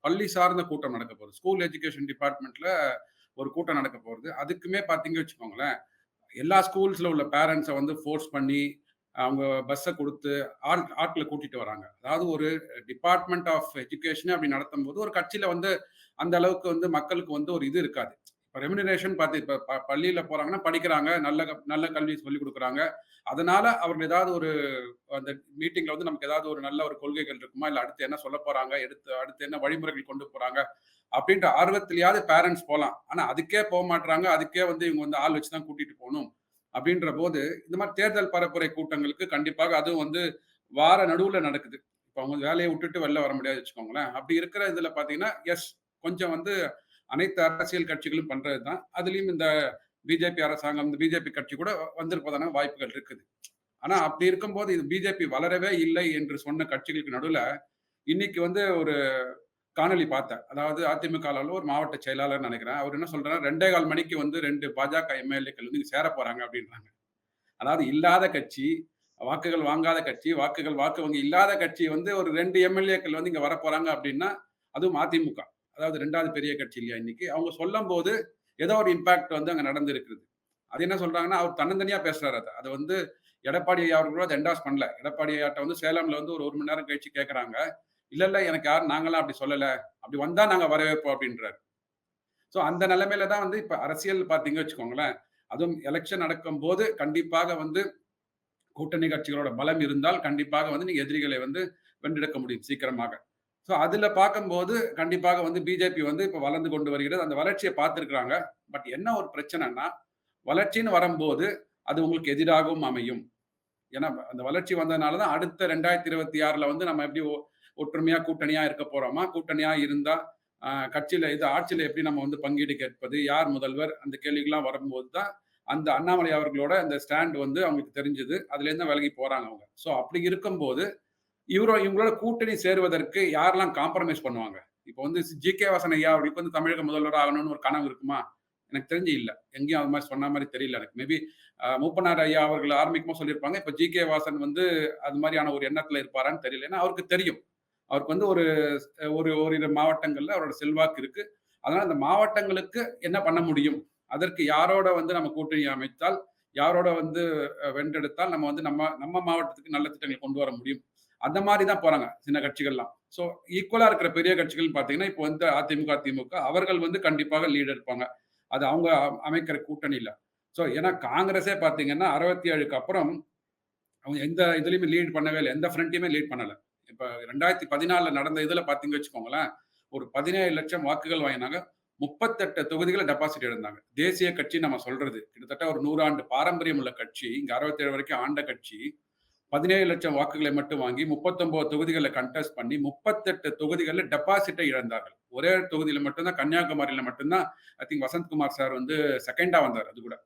பள்ளி சார்ந்த கூட்டம் நடக்க போகுது. ஸ்கூல் எஜுகேஷன் டிபார்ட்மெண்ட்ல ஒரு கூட்டம் நடக்க போகுது. அதுக்குமே பார்த்தீங்க வச்சுக்கோங்களேன், எல்லா ஸ்கூல்ஸ்ல உள்ள பேரண்ட்ஸை வந்து ஃபோர்ஸ் பண்ணி அவங்க பஸ்ஸை கொடுத்து ஆட்களை கூட்டிட்டு வராங்க. அதாவது ஒரு டிபார்ட்மெண்ட் ஆஃப் எஜுகேஷன் அப்படி நடத்தும் போது ஒரு கட்சியில வந்து அந்த அளவுக்கு வந்து மக்களுக்கு வந்து ஒரு இது இருக்காது. இப்போ ரெமுனரேஷன் பார்த்து இப்போ பள்ளியில போறாங்கன்னா படிக்கிறாங்க, நல்ல நல்ல கல்வி சொல்லி கொடுக்குறாங்க. அதனால அவர்கள் ஏதாவது ஒரு அந்த மீட்டிங்ல வந்து நமக்கு ஏதாவது ஒரு நல்ல ஒரு கொள்கைகள் இருக்குமா, இல்லை அடுத்து என்ன சொல்ல போறாங்க, அடுத்து என்ன வழிமுறைகள் கொண்டு போறாங்க அப்படின்ற ஆர்வத்திலேயாவது பேரண்ட்ஸ் போகலாம். ஆனா அதுக்கே போக மாட்டாங்க. அதுக்கே வந்து இவங்க வந்து ஆள் வச்சுதான் கூட்டிட்டு போகணும் அப்படின்ற போது இந்த மாதிரி தேர்தல் பரப்புரை கூட்டங்களுக்கு கண்டிப்பாக அதுவும் வந்து வார நடுவுல நடக்குது. இப்போ அவங்க வேலையை விட்டுட்டு வெளில வர முடியாது வச்சுக்கோங்களேன். அப்படி இருக்கிற இதுல பாத்தீங்கன்னா எஸ் கொஞ்சம் வந்து அனைத்து அரசியல் கட்சிகளும் பண்றதுதான். அதுலயும் இந்த பிஜேபி அரசாங்கம், இந்த பிஜேபி கட்சி கூட வந்திருப்பதான வாய்ப்புகள் இருக்குது. ஆனா அப்படி இருக்கும்போது இது பிஜேபி வளரவே இல்லை என்று சொன்ன கட்சிகளுக்கு நடுவுல இன்னைக்கு வந்து ஒரு காணொலி பார்த்தேன். அதாவது அதிமுகவில் ஒரு மாவட்ட செயலாளர் நினைக்கிறேன். அவர் என்ன சொல்றாரு, 2:15 மணிக்கு வந்து 2 பாஜக எம்எல்ஏக்கள் வந்து சேர போறாங்க அப்படின்றாங்க. அதாவது இல்லாத கட்சி, வாக்குகள் வாங்காத கட்சி, வாக்கு வங்கி இல்லாத கட்சி வந்து ஒரு 2 எம்எல்ஏக்கள் வந்து இங்க வர போறாங்க அப்படின்னா, அதுவும் அதிமுக, அதாவது 2வது பெரிய கட்சி இல்லையா இன்னைக்கு. அவங்க சொல்லும் போது ஏதோ ஒரு இம்பாக்ட் வந்து அங்க நடந்திருக்குது. அது என்ன சொல்றாங்கன்னா, அவர் தன்னந்தனியா பேசுறாரு. அது வந்து எடப்பாடி ஐயா அவர்களோட அதை என்டாஸ் பண்ணல. எடப்பாடி ஐயாட்ட வந்து சேலம்ல வந்து ஒரு 1 மணி நேரம் கழிச்சு கேட்கறாங்க. இல்ல எனக்கு யாரும் நாங்களாம் அப்படி சொல்லல. அப்படி வந்தா நாங்க வரவேற்போம் அப்படின்றாரு. சோ அந்த நிலைமையில தான் வந்து இப்ப அரசியல் பாத்தீங்க வச்சுக்கோங்களேன். அதுவும் எலெக்ஷன் நடக்கும் போது கண்டிப்பாக வந்து கூட்டணி கட்சிகளோட பலம் இருந்தால் கண்டிப்பாக வந்து நீங்க எதிரிகளை வந்து வென்றெடுக்க முடியும் சீக்கிரமாக. சோ அதுல பார்க்கும்போது கண்டிப்பாக வந்து பிஜேபி வந்து இப்ப வளர்ந்து கொண்டு வருகிறது. அந்த வளர்ச்சியை பார்த்திருக்கிறாங்க. பட் என்ன ஒரு பிரச்சனைன்னா, வளர்ச்சின்னு வரும்போது அது உங்களுக்கு எதிராகவும் அமையும். ஏன்னா அந்த வளர்ச்சி வந்ததுனால தான் அடுத்த 2026ல வந்து நம்ம எப்படி ஒற்றுமையா கூட்டணியா இருக்க போறோமா, கூட்டணியா இருந்தா கட்சியில இது ஆட்சியில எப்படி நம்ம வந்து பங்கீடு கேட்பது, யார் முதல்வர், அந்த கேள்விகள்லாம் வரும்போது தான் அந்த அண்ணாமலை அவர்களோட அந்த ஸ்டாண்ட் வந்து அவங்களுக்கு தெரிஞ்சது. அதுல இருந்து விலகி போறாங்க அவங்க. சோ அப்படி இருக்கும்போது இவங்களோட கூட்டணி சேருவதற்கு யாரெல்லாம் காம்ப்ரமைஸ் பண்ணுவாங்க? இப்போ வந்து ஜி.கே. வாசன் ஐயா அவருக்கு வந்து தமிழக முதல்வர் ஆகணும்னு ஒரு கனவு இருக்குமா? எனக்கு தெரிஞ்சு இல்ல. எங்கேயும் அது மாதிரி சொன்ன மாதிரி தெரியல எனக்கு. மேபி மூப்பனார் ஐயா அவர்கள் ஆரம்பிக்கும்போது சொல்லியிருப்பாங்க. இப்ப ஜி.கே. வாசன் வந்து அது மாதிரியான ஒரு எண்ணத்துல இருப்பாரான்னு தெரியல. ஏன்னா அவருக்கு தெரியும். அவருக்கு வந்து ஓரிரு மாவட்டங்கள்ல அவரோட செல்வாக்கு இருக்கு. அதனால அந்த மாவட்டங்களுக்கு என்ன பண்ண முடியும்? அதற்கு யாரோட வந்து நம்ம கூட்டணி அமைத்தால், யாரோட வந்து வென்றெடுத்தால் நம்ம வந்து நம்ம மாவட்டத்துக்கு நல்ல திட்டங்களை கொண்டு வர முடியும். அந்த மாதிரி தான் போறாங்க சின்ன கட்சிகள்லாம். சோ ஈக்குவலா இருக்கிற பெரிய கட்சிகள் பாத்தீங்கன்னா, இப்போ வந்து அதிமுக, திமுக அவர்கள் வந்து கண்டிப்பாக லீட் எடுப்பாங்க. அது அவங்க அமைக்கிற கூட்டணியில. சோ ஏன்னா காங்கிரஸே பாத்தீங்கன்னா 67க்கு அப்புறம் அவங்க எந்த இதுலயுமே லீட் பண்ணவே இல்லை. எந்த ஃப்ரண்ட்டையுமே லீட் பண்ணல. இப்ப 2014ல நடந்த இதுல பாத்தீங்க வச்சுக்கோங்களேன், ஒரு 17 லட்சம் வாக்குகள் வாங்கினாங்க. 38 தொகுதிகளை டெபாசிட் இழந்தாங்க. தேசிய கட்சி நம்ம சொல்றது கிட்டத்தட்ட ஒரு 100 ஆண்டு பாரம்பரியம் உள்ள கட்சி, இங்க 67 வரைக்கும் ஆண்ட கட்சி 17 லட்சம் வாக்குகளை மட்டும் வாங்கி 39 தொகுதிகளை கண்டெஸ்ட் பண்ணி 38 தொகுதிகளில் டெபாசிட்டை இழந்தார்கள். ஒரே தொகுதியில மட்டும்தான், கன்னியாகுமரியில மட்டும்தான் ஐ திங்க் வசந்த்குமார் சார் வந்து செகண்டா வந்தார். அது கூட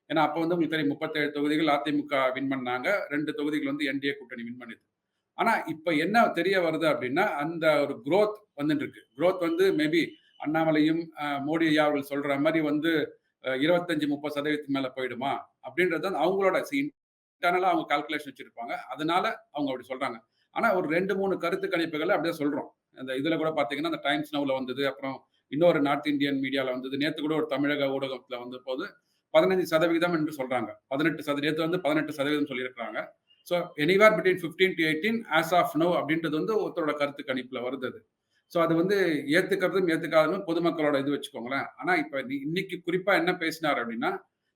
ஏன்னா அப்ப வந்து உங்களுக்கு தெரியும் 37 தொகுதிகள் அதிமுக வின் பண்ணாங்க, 2 தொகுதிகள் வந்து என்டிஏ கூட்டணி வின் பண்ணுது. ஆனா இப்ப என்ன தெரிய வருது அப்படின்னா, அந்த ஒரு growth வந்துட்டு இருக்கு. growth வந்து மேபி அண்ணாமலையும் மோடி ஐயா அவர்கள் சொல்ற மாதிரி வந்து 25-30% மேல போயிடுமா அப்படின்றது அவங்களோட இன்டர்னலா அவங்க கால்குலேஷன் வச்சிருப்பாங்க. அதனால அவங்க அப்படி சொல்றாங்க. ஆனா ஒரு 2-3 கருத்து கணிப்புகளை அப்படியே சொல்றோம். அந்த இதுல கூட பாத்தீங்கன்னா அந்த டைம்ஸ் நவுல வந்தது, அப்புறம் இன்னொரு நார்த் இந்தியன் மீடியால வந்தது, நேத்து கூட ஒரு தமிழக ஊடகத்துல வந்த போது 15% என்று சொல்றாங்க. 18% நேத்து வந்து 18% சொல்லியிருக்காங்க. So anywhere between 15 to 18 as of now அப்படின்றது வந்து ஒருத்தரோட கருத்து கணிப்புல வருது. ஸோ அது வந்து ஏத்துக்கிறதும் ஏத்துக்காததும் பொதுமக்களோட இது வச்சுக்கோங்களேன். ஆனா இப்ப இன்னைக்கு குறிப்பா என்ன பேசினார் அப்படின்னா,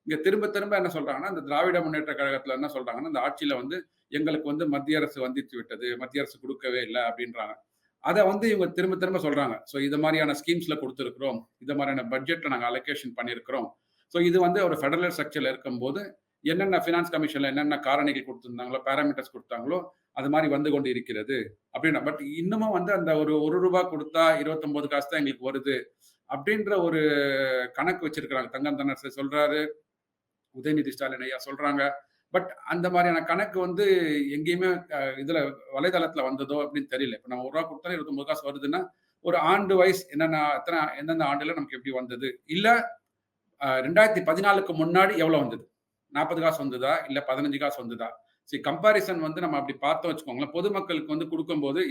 இங்க திரும்ப திரும்ப என்ன சொல்றாங்கன்னா, இந்த திராவிட முன்னேற்ற கழகத்துல என்ன சொல்றாங்கன்னா, இந்த ஆட்சியில வந்து எங்களுக்கு வந்து மத்திய அரசு வந்தித்து விட்டது. மத்திய அரசு குடுக்கவே இல்ல அப்படின்றாங்க. அத வந்து இவங்க திரும்ப திரும்ப சொல்றாங்க. ஸோ இது மாரியான ஸ்கீம்ஸ்ல குடுத்திருக்கிறோம். இது மாரியான பட்ஜெட்ல நாங்க அலோகேஷன் பண்ணியிருக்கிறோம். ஸோ இது வந்து ஒரு ஃபெடரல் ஸ்ட்ரக்சர்ல இருக்கும்போது, என்னென்ன ஃபினான்ஸ் கமிஷன்ல என்னென்ன காரணிகள் குடுத்திருந்தாங்களோ, பாராமீட்டர்ஸ் குடுத்தாங்களோ, அது மாரி வந்து கொண்டு இருக்கிறது. அப்படின்னா பட் இன்னமும் வந்து அந்த ஒரு ரூ. 1 குடுத்தா 29 காசு தான் எங்களுக்கு வருது. அப்படின்ற ஒரு கணக்கு வச்சிருக்கிறாங்க. தங்கம் தென்னரசு சொல்றாரு. உதயநிதி ஸ்டாலின் ஐயா சொல்றாங்க. பட் அந்த மாதிரியான கணக்கு வந்து எங்கேயுமே இதுல வலைதளத்துல வந்ததோ அப்படின்னு தெரியல. இப்ப நம்ம ரூ. 1 குடுத்தா 29 காசு வருதுன்னா, ஒரு ஆண்டு வைஸ் எந்தெந்த ஆண்டுல நமக்கு எப்படி வந்தது? இல்ல 2014க்கு முன்னாடி எவ்வளவு வந்தது? 40 காசு வந்ததா? இல்ல 15 காசு வந்ததா? கம்பேரிசன் வந்து நம்ம அப்படி பார்த்தோம் வச்சுக்கோங்களேன். பொதுமக்களுக்கு வந்து குடுக்கும்போது,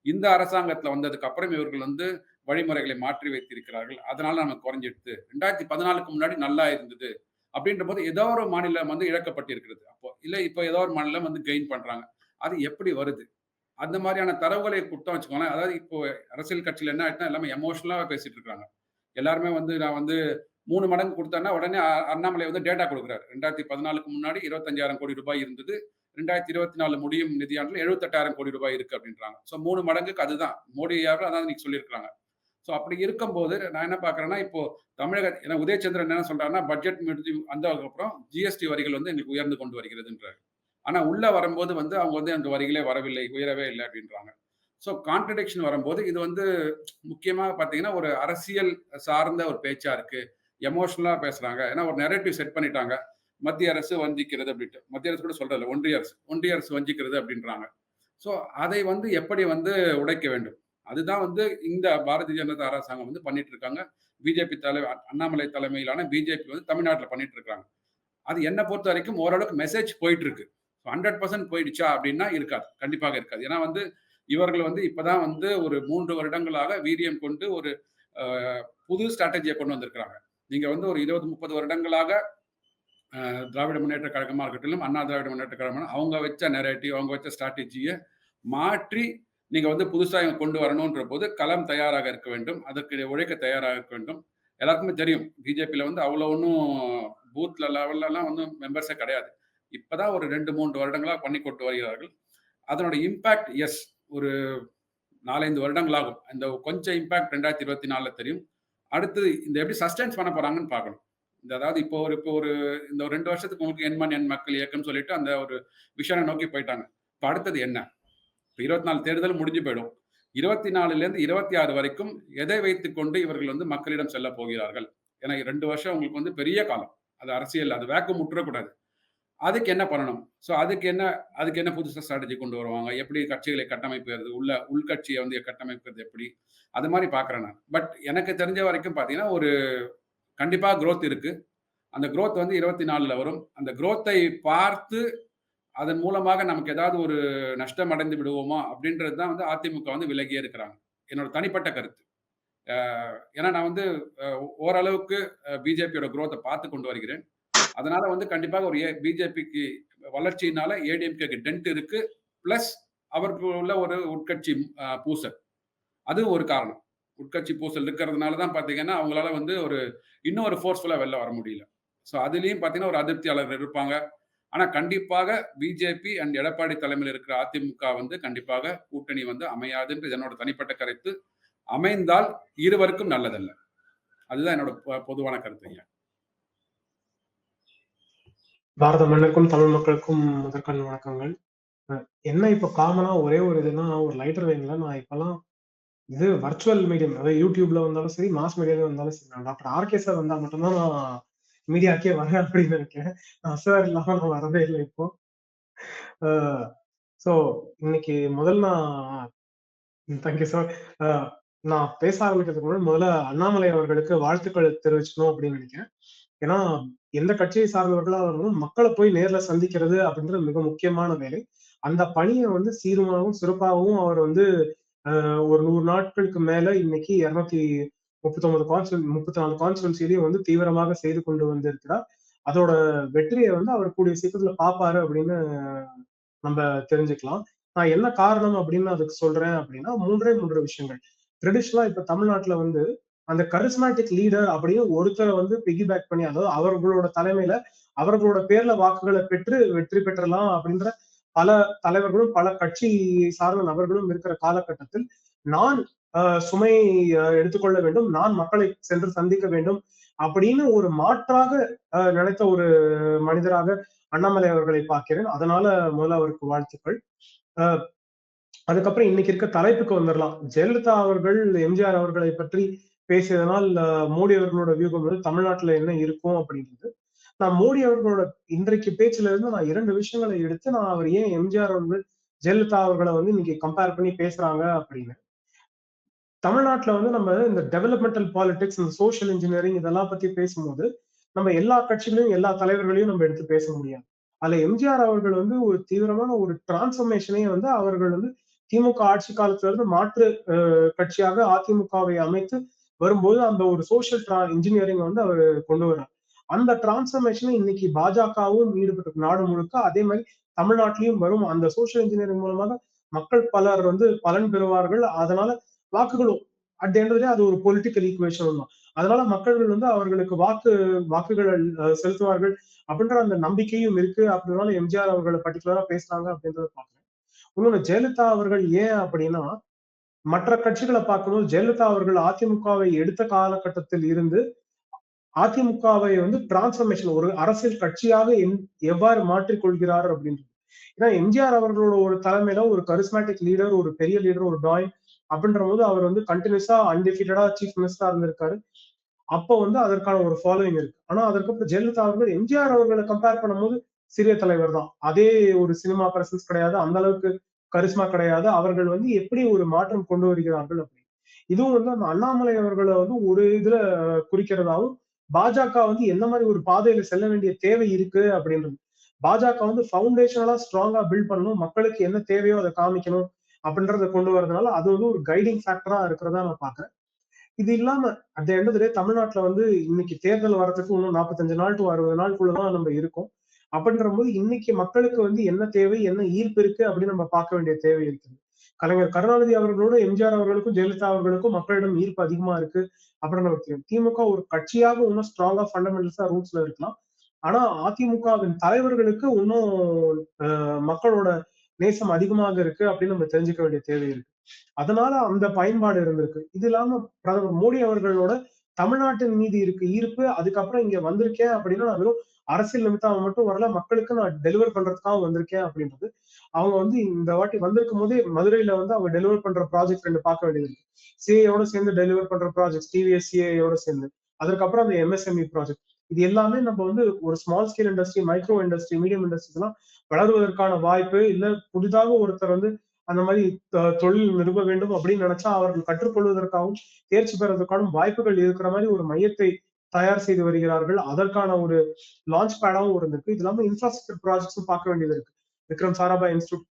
இந்த அரசாங்கத்துல வந்ததுக்கு அப்புறம் இவர்கள் வந்து வழிமுறைகளை மாற்றி வைத்திருக்கிறார்கள். அதனால நமக்கு குறைஞ்சிடுது. 2014க்கு முன்னாடி நல்லா இருந்தது. அப்படின்றபோது ஏதோ ஒரு மாநிலம் வந்து இழக்கப்பட்டிருக்கிறது. அப்போ இல்ல இப்ப ஏதோ ஒரு மாநிலம் வந்து கெயின் பண்றாங்க. அது எப்படி வருது? அந்த மாதிரியான தரவுகளை குடுத்தோம் வச்சுக்கோங்களேன். அதாவது இப்போ அரசியல் கட்சியில என்ன ஆயிடுச்சுன்னா, எல்லாமே எமோஷனலா பேசிட்டு இருக்காங்க. எல்லாருமே வந்து நான் வந்து 3 மடங்கு குடுத்தேன்னா, உடனே அண்ணாமலை வந்து டேட்டா குடுக்குறாரு. 2014க்கு முன்னாடி 25,000 கோடி ரூபாய் இருந்தது. 2024 முடியும் நிதியாண்டுல 78,000 கோடி ரூபாய் இருக்கு அப்படின்றாங்க. 3 மடங்குக்கு அதுதான். மோடி ஐயாவும் அதான் இன்னைக்கு சொல்லியிருக்கிறாங்க. அப்படி இருக்கும்போது நான் என்ன பார்க்கிறேன்னா, இப்போ ஏன்னா உதயச்சந்திரன் என்ன சொல்றாருன்னா, பட்ஜெட் முடிஞ்சு வந்ததுக்கப்புறம் ஜிஎஸ்டி வரிகள் வந்து எங்களுக்கு உயர்ந்து கொண்டு வருகிறதுன்றாரு. ஆனா உள்ள வரும்போது வந்து அவங்க வந்து அந்த வரிகளே வரவில்லை, உயரவே இல்லை அப்படின்றாங்க. கான்ட்ரடிக்ஷன் வரும்போது இது வந்து முக்கியமா பார்த்தீங்கன்னா, ஒரு அரசியல் சார்ந்த ஒரு பேச்சா இருக்கு. எமோஷனலா பேசுறாங்க. ஏன்னா ஒரு நரேட்டிவ் செட் பண்ணிட்டாங்க. மத்திய அரசு வஞ்சிக்கிறது அப்படின்ட்டு. மத்திய அரசு கூட சொல்றதில்ல. ஒன்றிய அரசு. ஒன்றிய அரசு வஞ்சிக்கிறது அப்படின்றாங்க. அதை வந்து எப்படி வந்து உடைக்க வேண்டும்? அதுதான் வந்து இந்த பாரதிய ஜனதா அரசாங்கம் வந்து பண்ணிட்டு இருக்காங்க. பிஜேபி தலைவர் அண்ணாமலை தலைமையிலான பிஜேபி வந்து தமிழ்நாட்டுல பண்ணிட்டு இருக்காங்க. அது என்ன பொறுத்தவரைக்கும் ஓரளவுக்கு மெசேஜ் போயிட்டு இருக்கு. 100% போயிடுச்சா அப்படின்னா இருக்காது. கண்டிப்பாக இருக்காது. ஏன்னா வந்து இவர்கள் வந்து இப்பதான் வந்து ஒரு 3 வருடங்களாக வீரியம் கொண்டு ஒரு அ புது ஸ்ட்ராட்டஜிய கொண்டு வந்திருக்கிறாங்க. நீங்க வந்து ஒரு 20, 30 வருடங்களாக திராவிட முன்னேற்ற கழகமா இருக்கட்டும், அண்ணா திராவிட முன்னேற்ற கழகம் அவங்க வச்ச நரேட்டிவ், அவங்க வச்ச ஸ்ட்ராட்டஜிய மாற்றி நீங்க வந்து புதுசா கொண்டு வரணுன்ற போது களம் தயாராக இருக்க வேண்டும். அதற்கு உழைக்க தயாராக இருக்க வேண்டும். எல்லாருக்குமே தெரியும். பிஜேபியில வந்து அவ்வளோ ஒண்ணும் பூத்ல லெவல்லலாம் வந்து மெம்பர்ஸே கிடையாது. இப்பதான் ஒரு 2, 3 வருடங்களா பண்ணி கொண்டு வருகிறார்கள். அதனோட இம்பாக்ட் ஒரு 4, 5 வருடங்கள் ஆகும். இந்த கொஞ்சம் இம்பாக்ட் 2024ல தெரியும். அடுத்தது இந்த எப்படி சஸ்டெய்ன் பண்ண போறாங்கன்னு பார்க்கணும். அதாவது இப்போ ஒரு இந்த ஒரு 2 வருஷத்துக்கு உங்களுக்கு எண் மண் எண் மக்கள் இயக்கம்னு சொல்லிட்டு அந்த ஒரு விஷனை நோக்கி போயிட்டாங்க. இப்ப அடுத்தது என்ன? இப்ப 24 தேர்தல் முடிஞ்சு போயிடும். 24லேருந்து 26 வரைக்கும் எதை வைத்துக்கொண்டு இவர்கள் வந்து மக்களிடம் செல்லப் போகிறார்கள்? ஏன்னா 2 வருஷம் உங்களுக்கு வந்து பெரிய காலம். அது அரசியல் அது வேக்கம் விட்டுறக்கூடாது. அதுக்கு என்ன பண்ணணும்? அதுக்கு என்ன புதுசா ஸ்ட்ராட்டஜி கொண்டு வருவாங்க? எப்படி கட்சிகளை கட்டமைப்பது? உள்கட்சிய வந்து கட்டமைப்பது எப்படி? அது மாரி பார்க்குறேன் நான். பட் எனக்கு தெரிஞ்ச வரைக்கும் பார்த்தீங்கன்னா, கண்டிப்பா குரோத் இருக்கு. அந்த குரோத் வந்து 24ல வரும். அந்த குரோத்தை பார்த்து அதன் மூலமாக நமக்கு ஏதாவது ஒரு நஷ்டம் அடைந்து விடுவோமா? அப்படின்றது தான் வந்து அதிமுக வந்து விலகியே இருக்கிறாங்க. என்னோட தனிப்பட்ட கருத்து. அ ஏன்னா நான் வந்து அ ஓரளவுக்கு பிஜேபியோட குரோத்த பார்த்து கொண்டு வருகிறேன். அதனால வந்து கண்டிப்பாக ஒரு பிஜேபிக்கு வளர்ச்சியினால ஏடிஎம்கேக்கு டென்ட் இருக்கு. பிளஸ் அவருக்கு உள்ள ஒரு உட்கட்சி பூசல். அதுவும் ஒரு காரணம். உட்கட்சி பூசல் இருக்கிறதுனால தான் பார்த்தீங்கன்னா, அவங்களால வந்து இன்னும் ஒரு ஃபோர்ஸ்ஃபுல்லா வெளில வர முடியல. அதிலயும் பார்த்தீங்கன்னா, ஒரு அதிருப்தியாளர்கள் இருப்பாங்க. ஆனா கண்டிப்பாக பிஜேபி அண்ட் எடப்பாடி தலைமையில் இருக்கிற அதிமுக வந்து கண்டிப்பாக கூட்டணி வந்து அமையாதுன்றது என்னோட தனிப்பட்ட கருத்து. அமைந்தால் இருவருக்கும் நல்லதல்ல. அதுதான் என்னோட பொதுவான கருத்துங்க. பாரத மண்ணிற்கும் தமிழ் மக்களுக்கும் முதற்கண் வணக்கங்கள். என்ன இப்ப காமனா ஒரே ஒரு இதுன்னா ஒரு லைட்டர் வைங்களேன். நான் இப்பெல்லாம் இது வர்ச்சுவல் மீடியம் அதாவது யூடியூப்ல வந்தாலும் சரி, மாஸ் மீடியால வந்தாலும் சரி, நான் டாக்டர் ஆர்கே சார் வந்தா மட்டும்தான் நான் மீடியாக்கே வரேன் அப்படின்னு இருக்கேன். சார் இல்லாம நான் வரவே இல்லை இப்போ. சோ இன்னைக்கு முதல்ல தேங்க்யூ சார். நான் பேச ஆரம்பிக்கிறதுக்கு முன்னாடி முதல்ல அண்ணாமலை அவர்களுக்கு வாழ்த்துக்கள் தெரிவிச்சுக்கணும் அப்படின்னு நினைக்கிறேன். ஏன்னா எந்த கட்சியை சார்ந்தவர்களா இருந்தாலும் மக்களை போய் நேர்ல சந்திக்கிறது அப்படின்றது மிக முக்கியமான வேலை. அந்த பணியை வந்து சீருமாகவும் சிறப்பாகவும் அவர் வந்து ஒரு 100 நாட்களுக்கு மேல இன்னைக்கு 234 கான்ஸ்டுவன்சிலையும் வந்து தீவிரமாக செய்து கொண்டு வந்திருக்கிறார். அதோட வெற்றியை வந்து அவர் கூடிய சீக்கிரத்துல பாப்பாரு அப்படின்னு நம்ம தெரிஞ்சுக்கலாம். நான் என்ன காரணம் அப்படின்னு அதுக்கு சொல்றேன் அப்படின்னா 3 விஷயங்கள். ட்ரெடிஷனலா இப்ப தமிழ்நாட்டுல வந்து அந்த கரிஸ்மேட்டிக் லீடர் அப்படின்னு ஒருத்தரை வந்து பிகி பேக் பண்ணி, அதாவது அவர்களோட தலைமையில அவர்களோட பேர்ல வாக்குகளை பெற்று வெற்றி பெற்றலாம் அப்படின்ற பல தலைவர்களும் பல கட்சி சார்ந்த நபர்களும் இருக்கிற காலகட்டத்தில் நான் சுமையை எடுத்துக்கொள்ள வேண்டும், நான் மக்களை சென்று சந்திக்க வேண்டும் அப்படின்னு ஒரு மாற்றாக நினைத்த ஒரு மனிதராக அண்ணாமலை அவர்களை பார்க்கிறேன். அதனால முதல்ல அவருக்கு வாழ்த்துக்கள். அஹ் அதுக்கப்புறம் இன்னைக்கு இருக்க தலைப்புக்கு வந்துடலாம். ஜெயலலிதா அவர்கள் எம்ஜிஆர் அவர்களை பற்றி பேசியதனால் மோடி அவர்களோட வியூகம் வந்து தமிழ்நாட்டுல என்ன இருக்கும் அப்படின்றது. நான் மோடி அவர்களோட இன்றைக்கு பேச்சுல இருந்து நான் 2 விஷயங்களை எடுத்து நான் அவர் ஏன் எம்ஜிஆர் அவர்கள் ஜெயலலிதா அவர்களை வந்து இன்னைக்கு கம்பேர் பண்ணி பேசுறாங்க அப்படின்னு. தமிழ்நாட்டுல வந்து நம்ம இந்த டெவலப்மெண்டல் பாலிடிக்ஸ், இந்த சோஷியல் இன்ஜினியரிங் இதெல்லாம் பத்தி பேசும்போது நம்ம எல்லா கட்சிகளையும் எல்லா தலைவர்களையும் நம்ம எடுத்து பேச முடியாது. அதுல எம்ஜிஆர் அவர்கள் வந்து ஒரு தீவிரமான ஒரு டிரான்ஸ்பர்மேஷனே வந்து அவர்கள் வந்து திமுக ஆட்சி காலத்துல இருந்து மாற்று கட்சியாக அதிமுகவை அமைத்து வரும்போது அந்த ஒரு சோஷியல் இன்ஜினியரிங் வந்து அவர் கொண்டு வர்றார். அந்த டிரான்ஸ்பர்மேஷனை இன்னைக்கு பாஜகவும் ஈடுபட்டு நாடு முழுக்க, அதே மாதிரி தமிழ்நாட்டிலையும் வரும். அந்த சோஷியல் இன்ஜினியரிங் மூலமாக மக்கள் பலர் வந்து பலன் பெறுவார்கள். அதனால வாக்குகளும் அட் எண்ட் அது ஒரு பொலிட்டிக்கல் ஈக்குவேஷன் தான். அதனால மக்கள் வந்து அவர்களுக்கு வாக்குகள் செலுத்துவார்கள் அப்படின்ற அந்த நம்பிக்கையும் இருக்கு. அப்படினால எம்ஜிஆர் அவர்களை பர்டிகுலரா பேசுறாங்க அப்படின்றத பாக்குறேன். இன்னொன்னு ஜெயலலிதா அவர்கள் ஏன் அப்படின்னா, மற்ற கட்சிகளை பார்க்கும்போது ஜெயலலிதா அவர்கள் அதிமுகவை எடுத்த காலகட்டத்தில் இருந்து அதிமுகவை வந்து டிரான்ஸ்பர்மேஷன் ஒரு அரசியல் கட்சியாக எவ்வாறு மாற்றிக் கொள்கிறார் அப்படின்றது. ஏன்னா எம்ஜிஆர் அவர்களோட ஒரு தலைமையில ஒரு கரிஸ்மேட்டிக் லீடர், ஒரு பெரிய லீடர், ஒரு டாய் அப்படின்ற போது அவர் வந்து கண்டினியூஸா அன்டிஃபீட்டடா சீஃப் மினிஸ்டரா இருந்திருக்காரு. அப்போ வந்து அதற்கான ஒரு ஃபாலோவிங் இருக்கு. ஆனா அதற்கப்புறம் ஜெயலலிதா அவர்கள் எம்ஜிஆர் அவர்களை கம்பேர் பண்ணும்போது சிறிய தலைவர் தான். அதே ஒரு சினிமா பிரசன்ஸ் கிடையாது, அந்த அளவுக்கு கரிஸ்மா கிடையாது. அவர்கள் வந்து எப்படி ஒரு மாற்றம் கொண்டு வருகிறார்கள் அப்படின்னு. இதுவும் வந்து அந்த அண்ணாமலை அவர்களை வந்து ஒரு இதுல குறிக்கிறதாவும், பாஜக வந்து எந்த மாதிரி ஒரு பாதையில செல்ல வேண்டிய தேவை இருக்கு அப்படின்றது. பாஜக வந்து ஃபவுண்டேஷனலா ஸ்ட்ராங்கா பில்ட் பண்ணணும், மக்களுக்கு என்ன தேவையோ அதை காமிக்கணும் அப்படின்றத கொண்டு வரதுனால அது வந்து ஒரு கைடிங் ஃபேக்டரா இருக்கிறதா நான் பாக்குறேன். இது இல்லாம அட் எண்ட் ஆஃப் தி டே தமிழ்நாட்டுல வந்து இன்னைக்கு தேர்தல் வரதுக்கு இன்னும் 45 நாள் டு 60 நாளுக்குள்ளதான் நம்ம இருக்கோம். அப்படின்ற போது இன்னைக்கு மக்களுக்கு வந்து என்ன தேவை, என்ன ஈர்ப்பு இருக்கு அப்படின்னு நம்ம பார்க்க வேண்டிய தேவை இருக்குது. கலைஞர் கருணாநிதி அவர்களோட எம்ஜிஆர் அவர்களுக்கும் ஜெயலலிதா அவர்களுக்கும் மக்களிடம் ஈர்ப்பு அதிகமா இருக்கு அப்படின்னு நமக்கு தெரியும். திமுக ஒரு கட்சியாக இன்னும் ஸ்ட்ராங்கா ஃபண்டமெண்டல்ஸா ரூட்ஸ்ல இருக்கலாம். ஆனா அதிமுகவின் தலைவர்களுக்கு இன்னும் மக்களோட நேசம் அதிகமாக இருக்கு அப்படின்னு நம்ம தெரிஞ்சுக்க வேண்டிய தேவை இருக்கு. அதனால அந்த பயன்பாடு இருந்திருக்கு. இது இல்லாம பிரதமர் மோடி அவர்களோட தமிழ்நாட்டின் மீது இருக்கு ஈர்ப்பு. அதுக்கப்புறம் இங்க வந்திருக்கேன் அப்படின்னா நான் வெறும் அரசியல் நிமித்தம் மட்டும் வரல, மக்களுக்கு நான் டெலிவர் பண்றதுக்காக வந்திருக்கேன் அப்படின்றது. அவங்க வந்து இந்த வாட்டி வந்திருக்கும் போதே மதுரையில வந்து அவங்க டெலிவர் பண்ற ப்ராஜெக்ட் 2 பார்க்க வேண்டியது இருக்கு. சிஏயோட சேர்ந்து டெலிவர் பண்ற ப்ராஜெக்ட் டிவிஎஸ் சிஏயோட சேர்ந்து, அதுக்கப்புறம் அந்த எம்எஸ்எம்இ ப்ராஜெக்ட், இது எல்லாமே நம்ம வந்து ஒரு small scale industry, micro industry, medium industries எல்லாம் வளருவதற்கான வாய்ப்பு, இல்ல புதிதாக ஒருத்தர் வந்து அந்த மாதிரி தொழில் நிறுவ வேண்டும் அப்படின்னு நினைச்சா அவர்கள் கற்றுக்கொள்வதற்காகவும் தேர்ச்சி பெறுவதற்கான வாய்ப்புகள் இருக்கிற மாதிரி ஒரு மையத்தை தயார் செய்து வருகிறார்கள். அதற்கான ஒரு லான்ச் பேடாவும் இருந்திருக்கு. இது இல்லாம இன்ஃப்ராஸ்ட்ரக்சர் ப்ராஜெக்ட்ஸும் பார்க்க வேண்டியது இருக்கு. விக்ரம் சாராபாய் இன்ஸ்டியூட்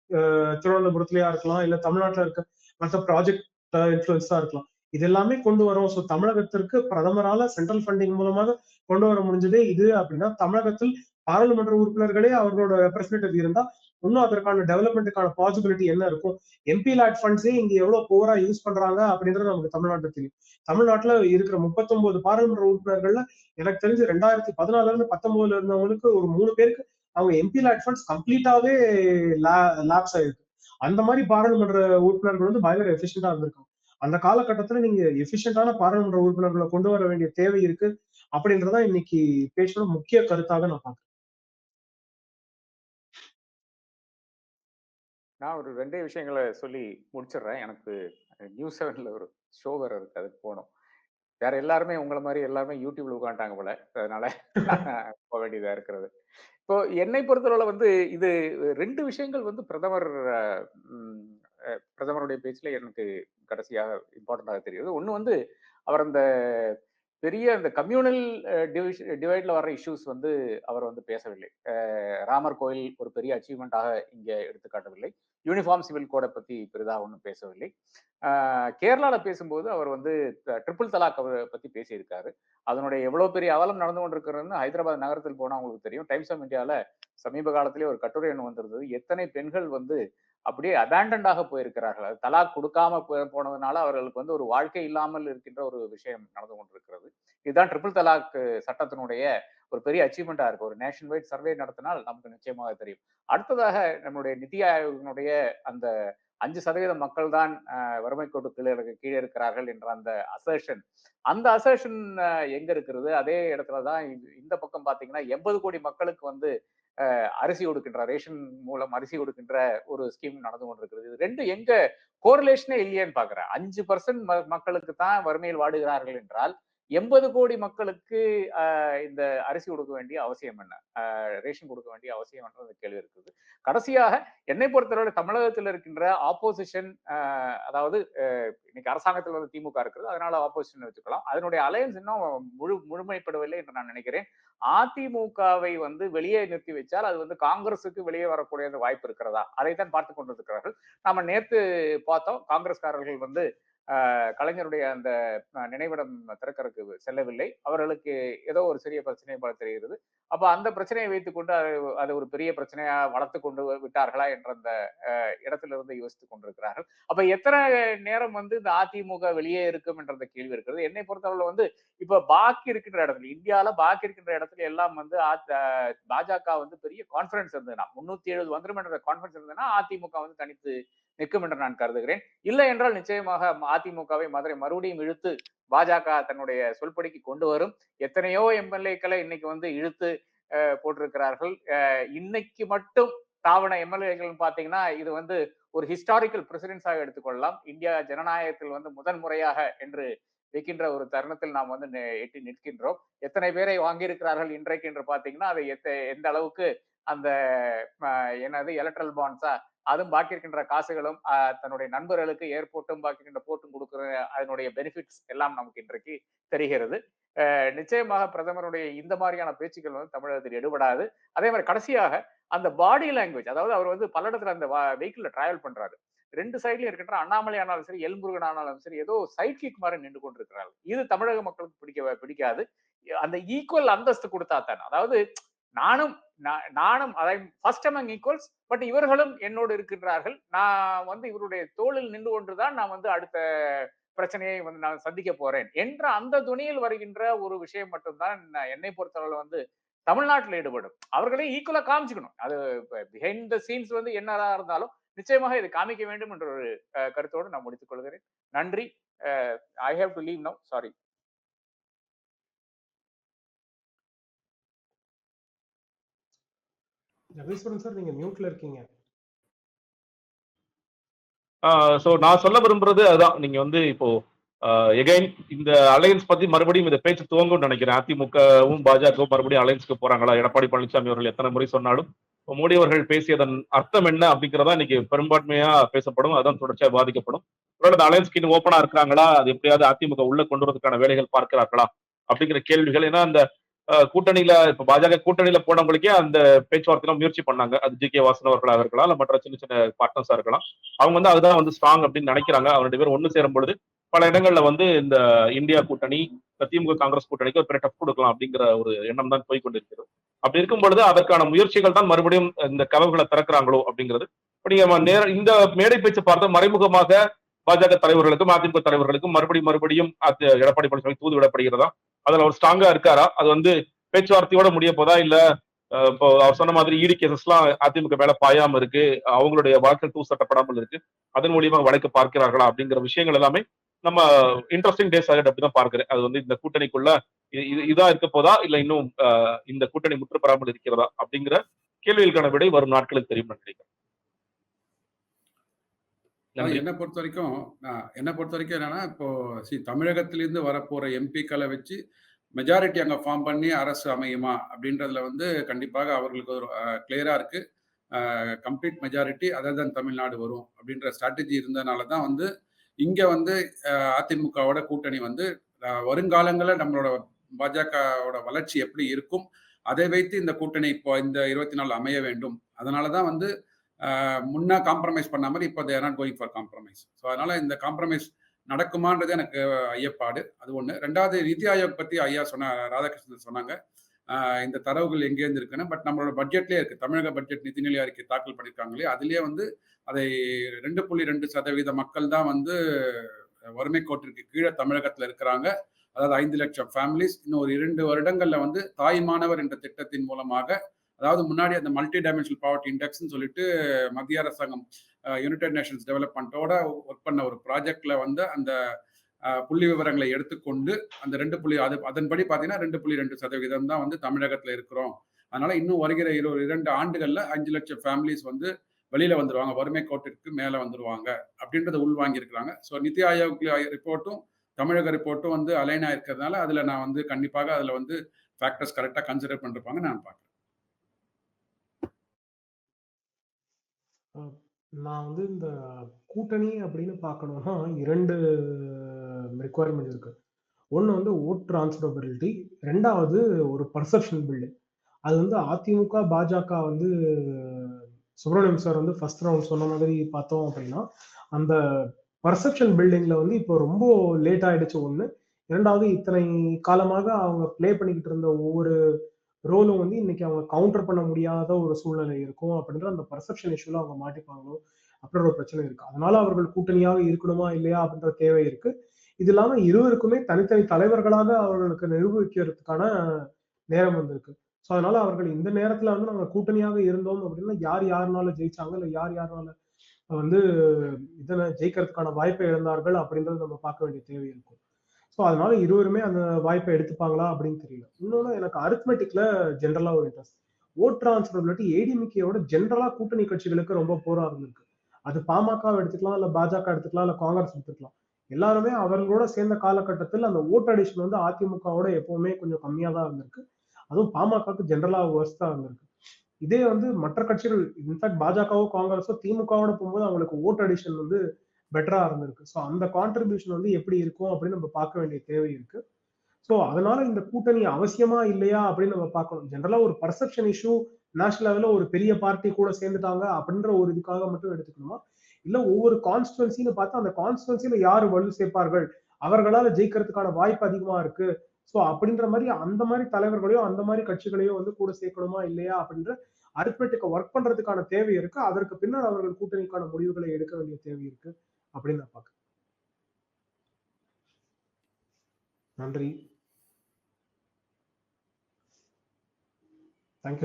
திருவனந்தபுரத்துலயா இருக்கலாம், இல்ல தமிழ்நாட்டுல இருக்க மற்ற ப்ராஜெக்ட் இன்ஃபுளுன்ஸா இருக்கலாம். இது எல்லாமே கொண்டு வரோம். ஸோ தமிழகத்திற்கு பிரதமரால சென்ட்ரல் ஃபண்டிங் மூலமாக கொண்டு வர முடிஞ்சதே இது அப்படின்னா, தமிழகத்தில் பாராளுமன்ற உறுப்பினர்களே அவர்களோட ரெப்ரஸன்டேட்டிவ் இருந்தா இன்னும் அதற்கான டெவலப்மெண்ட்டுக்கான பாசிபிலிட்டி என்ன இருக்கும். எம்பி லேட் ஃபண்ட்ஸே இங்க எவ்வளவு போரா யூஸ் பண்றாங்க அப்படின்றது நமக்கு தமிழ்நாட்டுல தெரியும். தமிழ்நாட்டுல இருக்கிற 39 பாராளுமன்ற உறுப்பினர்கள்ல எனக்கு தெரிஞ்சு 2014 இருந்து 19 இருந்தவங்களுக்கு ஒரு 3 பேருக்கு அவங்க எம்பி லேட் ஃபண்ட்ஸ் கம்ப்ளீட்டாவே லேப்ஸ் ஆயிருக்கு. அந்த மாதிரி பாராளுமன்ற உறுப்பினர்கள் வந்து பயங்கர எஃபிஷியன்டா இருந்திருக்காங்க. அந்த காலகட்டத்துல நீங்க எஃபிஷியன்டான பாராளுமன்ற உறுப்பினர்களை கொண்டு வர வேண்டிய தேவை இருக்கு அப்படின்றதான் இன்னைக்கு பேச்சோட முக்கிய கருத்தாக நான் பாக்குறேன். நான் ஒரு 2 விஷயங்களை சொல்லி முடிச்சிடுறேன். எனக்கு நியூஸ் 7ல ஒரு ஷோ வேற இருக்கு, அதுக்கு போகணும். வேற எல்லாருமே உங்களை மாதிரி எல்லாருமே யூடியூப்ல உட்காந்துட்டாங்க போல, அதனால போக வேண்டியதா இருக்கிறது. இப்போ என்னை பொறுத்தளவுல வந்து இது 2 விஷயங்கள் வந்து பிரதமருடைய பேச்சுல எனக்கு கடைசியாக இம்பார்ட்டண்டாக தெரியுது. ஒண்ணு வந்து அவர் அந்த பெரிய அந்த கம்யூனல் டிவைட்ல வர்ற இஷ்யூஸ் வந்து அவர் வந்து பேசவில்லை. ராமர் கோயில் ஒரு பெரிய அச்சீவ்மெண்ட்டாக இங்க எடுத்துக்காட்டவில்லை. யூனிஃபார்ம் சிவில் கோடை பத்தி பெரிதாக ஒன்றும் பேசவில்லை. கேரளால பேசும்போது அவர் வந்து ட்ரிபிள் தலாக் பத்தி பேசியிருக்காரு. அதனுடைய எவ்வளவு பெரிய அவலம் நடந்து கொண்டிருக்கிறதுன்னு ஹைதராபாத் நகரத்தில் போனா உங்களுக்கு தெரியும். டைம்ஸ் ஆஃப் இந்தியால சமீப காலத்திலே ஒரு கட்டுரை ஒன்று வந்திருந்தது. எத்தனை பெண்கள் வந்து அப்படியே அபேண்டன்டாக போயிருக்கிறார்கள். அது தலாக் கொடுக்காம போனதுனால அவர்களுக்கு வந்து ஒரு வாழ்க்கை இல்லாமல் இருக்கின்ற ஒரு விஷயம் நடந்து கொண்டிருக்கிறது. இதுதான் ட்ரிபிள் தலாக் சட்டத்தினுடைய ஒரு பெரிய அச்சீவ்மெண்டா இருக்கு. ஒரு நேஷன் வைட் சர்வே நடத்தினால் நமக்கு நிச்சயமாக தெரியும். அடுத்ததாக நம்மளுடைய நிதி ஆயோகத்தினுடைய அந்த 5% மக்கள் தான் வறுமை கோட்டு கீழே இருக்கிறார்கள் என்ற அந்த அசர்ஷன், அந்த அசர்ஷன் எங்க இருக்கிறது? அதே இடத்துலதான் இந்த பக்கம் பாத்தீங்கன்னா 80 கோடி மக்களுக்கு வந்து அரிசி கொடுக்கின்ற, ரேஷன் மூலம் அரிசி கொடுக்கின்ற ஒரு ஸ்கீம் நடந்து கொண்டிருக்கிறது. இது ரெண்டு எங்க கோரிலேஷனே இல்லையேன்னு பாக்குறேன். 5% மக்களுக்கு தான் வறுமையில் வாடுகிறார்கள் என்றால் 80 கோடி மக்களுக்கு இந்த அரிசி கொடுக்க வேண்டிய அவசியம் என்ன, ரேஷன் கொடுக்க வேண்டிய அவசியம் என்ற கேள்வி இருக்குது. கடைசியாக என்னை பொறுத்தவரை தமிழகத்தில் இருக்கின்ற ஆப்போசிஷன், அதாவது இன்னைக்கு அரசாங்கத்தில் வந்து திமுக இருக்கிறது, அதனால ஆப்போசிஷன் வச்சுக்கலாம். அதனுடைய அலையன்ஸ் இன்னும் முழுமைப்படவில்லை என்று நான் நினைக்கிறேன். அதிமுகவை வந்து வெளியே நிறுத்தி வச்சால் அது வந்து காங்கிரஸுக்கு வெளியே வரக்கூடிய வாய்ப்பு இருக்கிறதா, அதைத்தான் பார்த்து கொண்டிருக்கிறார்கள். நாம நேத்து பார்த்தோம், காங்கிரஸ்காரர்கள் வந்து கலைஞருடைய அந்த நினைவிடம் திறக்கறதுக்கு செல்லவில்லை. அவர்களுக்கு ஏதோ ஒரு சிறிய பிரச்சனை போல தெரிகிறது. அப்ப அந்த பிரச்சனையை வைத்துக் கொண்டு அது ஒரு பெரிய பிரச்சனையா வளர்த்து கொண்டு விட்டார்களா என்ற அந்த இடத்துல இருந்து யோசித்துக் கொண்டிருக்கிறார்கள். அப்ப எத்தனை நேரம் வந்து இந்த அதிமுக வெளியே இருக்கும் என்ற அந்த கேள்வி இருக்கிறது. என்னை பொறுத்தவரை வந்து இப்ப பாக்கி இருக்கின்ற இடத்துல, இந்தியால பாக்கி இருக்கின்ற இடத்துல எல்லாம் வந்து பாஜக வந்து பெரிய கான்பிடன்ஸ் இருந்ததுன்னா 370 வந்துடும் என்ற கான்பிடன்ஸ் இருந்ததுன்னா அதிமுக வந்து தனித்து நிற்கும் என்று நான் கருதுகிறேன். இல்லை என்றால் நிச்சயமாக அதிமுகவை மறுபடியும் இழுத்து பாஜக தன்னுடைய சொல்படிக்கு கொண்டு வரும். எத்தனையோ எம்எல்ஏக்களை இன்னைக்கு வந்து இழுத்து போட்டிருக்கிறார்கள். இன்னைக்கு மட்டும் தாவண எம்எல்ஏக்கள் பாத்தீங்கன்னா இது வந்து ஒரு ஹிஸ்டாரிக்கல் பிரசிடென்ஸாக எடுத்துக்கொள்ளலாம். இந்தியா ஜனநாயகத்தில் வந்து முதன்முறையாக என்று வைக்கின்ற ஒரு தருணத்தில் நாம் வந்து எட்டி நிற்கின்றோம். எத்தனை பேரை வாங்கியிருக்கிறார்கள் இன்றைக்கு என்று பாத்தீங்கன்னா அதை எந்த அளவுக்கு அந்த என்னது எலக்ட்ரல் பாண்ட்ஸா, அதுவும் பாக்கி இருக்கின்ற காசுகளும் தன்னுடைய நண்பர்களுக்கு ஏர்போர்ட்டும் பாக்கி இருக்கின்ற போர்ட்டும் கொடுக்கிற அதனுடைய பெனிஃபிட்ஸ் எல்லாம் நமக்கு இன்றைக்கு தெரிகிறது. நிச்சயமாக பிரதமருடைய இந்த மாதிரியான பேச்சுக்கள் வந்து தமிழகத்தில் எடுபடாது. அதே மாதிரி கடைசியாக அந்த பாடி லாங்குவேஜ், அதாவது அவர் வந்து பல இடத்துல அந்த வெஹிக்கிள்ல டிராவல் பண்றாரு, ரெண்டு சைட்லயும் இருக்கின்ற அண்ணாமலை ஆனாலும் சரி, எல்முருகன் ஆனாலும் சரி, ஏதோ சைட் கிக் மாதிரி நின்று கொண்டிருக்கிறார்கள். இது தமிழக மக்களுக்கு பிடிக்காது. அந்த ஈக்குவல் அந்தஸ்து கொடுத்தா தான், அதாவது நானும் அதை ஃபர்ஸ்ட் அமங் ஈக்குவல்ஸ், பட் இவர்களும் என்னோடு இருக்கின்றார்கள், நான் வந்து இவருடைய தோளில் நின்று கொண்டுதான் நான் வந்து அடுத்த பிரச்சனையை வந்து நான் சந்திக்க போறேன் என்ற அந்த துணியில் வருகின்ற ஒரு விஷயம் மட்டும்தான் என்னை பொறுத்தவரை வந்து தமிழ்நாட்டில் ஈடுபடும். அவர்களே ஈக்குவலா காமிச்சுக்கணும். அது பிஹைண்ட் த சீன்ஸ் வந்து என்னதான் இருந்தாலும் நிச்சயமாக இது காமிக்க வேண்டும் என்ற ஒரு கருத்தோடு நான் முடித்துக் கொள்கிறேன். நன்றி. I have to leave now. Sorry. Jagadeeswaran sir, நீங்க மியூட்ல இருக்கீங்க. சோ நான் சொல்ல விரும்புறது அதுதான். நீங்க வந்து இப்போ எகைன் இந்த அலையன்ஸ் பத்தி மறுபடியும் இந்த பேச்சு துவங்கும்னு நினைக்கிறேன். அதிமுகவும் பாஜகவும் மறுபடியும் அலையன்ஸ்க்கு போறாங்களா? எடப்பாடி பழனிசாமி அவர்கள் எத்தனை முறை சொன்னாலும் மோடி அவர்கள் பேசியதன் அர்த்தம் என்ன அப்படிங்கிறதா இன்னைக்கு பெரும்பான்மையா பேசப்படும், அதான் தொடர்ச்சியா பாதிக்கப்படும். அந்த அலையன்ஸ்க்கு இன்னும் ஓப்பனா இருக்கிறாங்களா, அது எப்படியாவது அதிமுக உள்ள கொண்டு வரதுக்கான வேலைகள் பார்க்கிறார்களா அப்படிங்கிற கேள்விகள். ஏன்னா அந்த கூட்டணியில இப்ப பாஜக கூட்டணியில போனவங்களுக்கே அந்த பேச்சுவார்த்தை முயற்சி பண்ணாங்க. அது ஜி கே வாசன் அவர்களாக இருக்கலாம், இல்ல மற்ற சின்ன சின்ன பார்ட்னர்ஸா இருக்கலாம். அவங்க வந்து அதுதான் வந்து ஸ்ட்ராங் அப்படின்னு நினைக்கிறாங்க. அவங்க 2 பேரும் ஒண்ணு சேரும் பொழுது பல இடங்கள்ல வந்து இந்த இந்தியா கூட்டணி, திமுக காங்கிரஸ் கூட்டணிக்கு ஒரு பெரிய டஃப் கொடுக்கலாம் அப்படிங்கிற ஒரு எண்ணம் தான் போய்கொண்டிருக்கிறது. அப்படி இருக்கும் பொழுது அதற்கான முயற்சிகள் தான் மறுபடியும் இந்த கதவுகளை திறக்கிறாங்களோ அப்படிங்கிறது. இப்ப நீங்க இந்த மேடை பேச்சு பார்த்த மறைமுகமாக பாஜக தலைவர்களுக்கும் அதிமுக தலைவர்களுக்கும் மறுபடியும் எடப்பாடி பழனிசாமி தூது விடப்படுகிறதா? அதுல அவர் ஸ்ட்ராங்கா இருக்காரா? அது வந்து பேச்சுவார்த்தையோட முடிய போதா, இல்ல இப்போ அவர் சொன்ன மாதிரி இடி கேசஸ் எல்லாம் அதிமுக மேல பாயாம இருக்கு, அவங்களுடைய வாழ்க்கை தூசட்டப்படாமல் இருக்கு, அதன் மூலியமா வழக்கு பார்க்கிறார்களா அப்படிங்கிற விஷயங்கள் எல்லாமே நம்ம இன்ட்ரெஸ்டிங் டேஸ் ஆகிட்டு அப்படிதான் பார்க்கிறேன். அது வந்து இந்த கூட்டணிக்குள்ள இதா இருக்க போதா, இல்ல இன்னும் இந்த கூட்டணி முற்றுப்பெறாமல் இருக்கிறதா அப்படிங்கிற கேள்விகளுக்கான விடை வரும் நாட்களுக்கு தெரியும் நினைக்கிறேன். என்னை பொறுத்த வரைக்கும் என்னன்னா, இப்போ தமிழகத்திலிருந்து வரப்போற எம்பிக்களை வச்சு மெஜாரிட்டி அங்க ஃபார்ம் பண்ணி அரசு அமையுமா அப்படின்றதுல வந்து கண்டிப்பாக அவர்களுக்கு ஒரு கிளியரா இருக்கு. Complete majority other than Tamil Nadu வரும் அப்படின்ற ஸ்ட்ராட்டஜி இருந்ததுனால தான் வந்து இங்க வந்து அதிமுகவோட கூட்டணி வந்து வருங்காலங்களில் நம்மளோட பாஜகவோட வளர்ச்சி எப்படி இருக்கும் அதை வைத்து இந்த கூட்டணி இப்போ இந்த 24 அமைய வேண்டும். அதனாலதான் வந்து முன்னா காம்ப்ரமைஸ் பண்ண மாதிரி இப்போ தேர் not going for compromise. So அதனால இந்த காம்ப்ரமைஸ் நடக்குமான்றது எனக்கு ஐயப்பாடு. அது ஒன்று. ரெண்டாவது, நிதி ஆயோக் பற்றி ஐயா ராதாகிருஷ்ணன் சொன்னாங்க. இந்த தரவுகள் எங்கேருந்து இருக்குன்னா, பட் நம்மளோட பட்ஜெட்லேயே இருக்குது. தமிழக பட்ஜெட் நிதிநிலை அறிக்கை தாக்கல் பண்ணியிருக்காங்களே, அதிலேயே வந்து அதை 2.2% மக்கள் தான் வந்து வறுமை கோட்டிற்கு கீழே தமிழகத்தில் இருக்கிறாங்க. அதாவது 5 லட்சம் ஃபேமிலிஸ். இன்னும் ஒரு 2 வருடங்கள்ல வந்து தாய் மாணவர் என்ற திட்டத்தின் மூலமாக, அதாவது முன்னாடி அந்த மல்டி டைமென்ஷனல் பாவர்ட்டி இண்டெக்ஸ்ன்னு சொல்லிட்டு மத்திய அரசாங்கம் யுனைடெட் நேஷன்ஸ் டெவலப்மெண்ட்டோட ஒர்க் பண்ண ஒரு ப்ராஜெக்ட்ல வந்து அந்த புள்ளி விவரங்களை எடுத்துக்கொண்டு அந்த அதன்படி பார்த்தீங்கன்னா 2.2% தான் வந்து தமிழகத்தில் இருக்கிறோம். அதனால இன்னும் வருகிற 2 ஆண்டுகள்ல 5 லட்சம் ஃபேமிலிஸ் வந்து வெளியில வந்துருவாங்க, வறுமை கோட்டிற்கு மேல வந்துருவாங்க அப்படின்றத உள்வாங்கி இருக்கிறாங்க. ஸோ நித்தி ஆயோக் ரிப்போர்ட்டும் தமிழக ரிப்போர்ட்டும் வந்து அலைன் ஆயிருக்கிறதுனால அதுல நான் வந்து கண்டிப்பாக அதுல வந்து ஃபேக்டர்ஸ் கரெக்டா கன்சிடர் பண்ணிருப்பாங்க நான் பார்க்கிறேன். நான் வந்து இந்த கூட்டணி அப்படின்னு பார்க்கணும்னா 2 ரெக்குவயர்மெண்ட் இருக்கு. ஒன்று வந்து ஓட் டிரான்ஸ்ஃபரபிலிட்டி, 2வது ஒரு பர்செப்ஷன் பில்டிங். அது வந்து அதிமுக பாஜக வந்து சுப்பிரமணியம் சார் வந்து ஃபர்ஸ்ட் ரவுண்ட் சொன்ன மாதிரி பார்த்தோம் அப்படின்னா அந்த பர்செப்ஷன் பில்டிங்ல வந்து இப்போ ரொம்ப லேட் ஆயிடுச்சு ஒண்ணு. 2வது இத்தனை காலமாக அவங்க பிளே பண்ணிக்கிட்டு இருந்த ஒவ்வொரு ரோலும் வந்து இன்னைக்கு அவங்க கவுண்டர் பண்ண முடியாத ஒரு சூழ்நிலை இருக்கும் அப்படின்ற அந்த பர்செப்ஷன் இஷ்யூல அவங்க மாட்டிப்பாங்களோ அப்படின்ற ஒரு பிரச்சனை இருக்கு. அதனால அவர்கள் கூட்டணியாக இருக்கணுமா இல்லையா அப்படின்ற தேவை இருக்கு. இது இல்லாம இருவருக்குமே தனித்தனி தலைவர்களாக அவர்களுக்கு நிரூபிக்கிறதுக்கான நேரம் வந்திருக்கு. ஸோ அதனால அவர்கள் இந்த நேரத்துல வந்து நாங்க கூட்டணியாக இருந்தோம் அப்படின்னா யார் யாருனால ஜெயிச்சாங்க இல்ல யார் யாருனால வந்து இதனை ஜெயிக்கிறதுக்கான வாய்ப்பை இழந்தார்கள் அப்படின்றது நம்ம பார்க்க வேண்டிய தேவை இருக்கும். ஸோ அதனால இருவருமே அந்த வாய்ப்பை எடுத்துப்பாங்களா அப்படின்னு தெரியல. இன்னொன்னு எனக்கு அரித்மெட்டிக்ல ஜென்ரலா ஒரு இன்ட்ரெஸ்ட். ஓட் டிரான்ஸ்ஃபரபிலிட்டி ஏடிஎம்கேயோட ஜென்ரலா கூட்டணி கட்சிகளுக்கு ரொம்ப போரா இருந்திருக்கு. அது பாமக எடுத்துக்கலாம், இல்ல பாஜக எடுத்துக்கலாம், இல்ல காங்கிரஸ் எடுத்துக்கலாம். எல்லாருமே அவர்களோட சேர்ந்த காலகட்டத்தில் அந்த ஓட் அடிஷன் வந்து அதிமுகவோட எப்பவுமே கொஞ்சம் கம்மியா தான் இருந்திருக்கு. அதுவும் பாமகவுக்கு ஜென்ரலா ஒர்ஸ்டா இருந்திருக்கு. இதே வந்து மற்ற கட்சிகள் இன்ஃபேக்ட் பாஜகவோ காங்கிரஸோ திமுகவோட போகும்போது அவங்களுக்கு ஓட் அடிஷன் வந்து பெட்டரா இருந்திருக்கு. ஸோ அந்த கான்ட்ரிபியூஷன் வந்து எப்படி இருக்கும் அப்படின்னு நம்ம பார்க்க வேண்டிய தேவை இருக்கு. ஸோ அதனால இந்த கூட்டணி அவசியமா இல்லையா அப்படின்னு நம்ம பார்க்கணும். ஜென்ரலா ஒரு பர்செப்ஷன் இஷ்யூ நேஷனல் லெவல்ல ஒரு பெரிய பார்ட்டி கூட சேர்ந்துட்டாங்க அப்படின்ற ஒரு இதுக்காக மட்டும் எடுத்துக்கணுமா, இல்ல ஒவ்வொரு கான்ஸ்டுவன்சின்னு பார்த்தா அந்த கான்ஸ்டுவன்சில யாரு வலு சேர்ப்பார்கள், அவர்களால ஜெயிக்கிறதுக்கான வாய்ப்பு அதிகமா இருக்கு. ஸோ அப்படின்ற மாதிரி அந்த மாதிரி தலைவர்களையோ அந்த மாதிரி கட்சிகளையோ வந்து கூட சேர்க்கணுமா இல்லையா அப்படின்ற அரித்மெட்டிக்கை ஒர்க் பண்றதுக்கான தேவை இருக்கு. அதற்கு பின்னர் அவர்கள் கூட்டணிக்கான முடிவுகளை எடுக்க வேண்டிய தேவை இருக்கு அப்படின்னு நான் பார்க்கிறேன். நன்றி. தேங்க்யூ.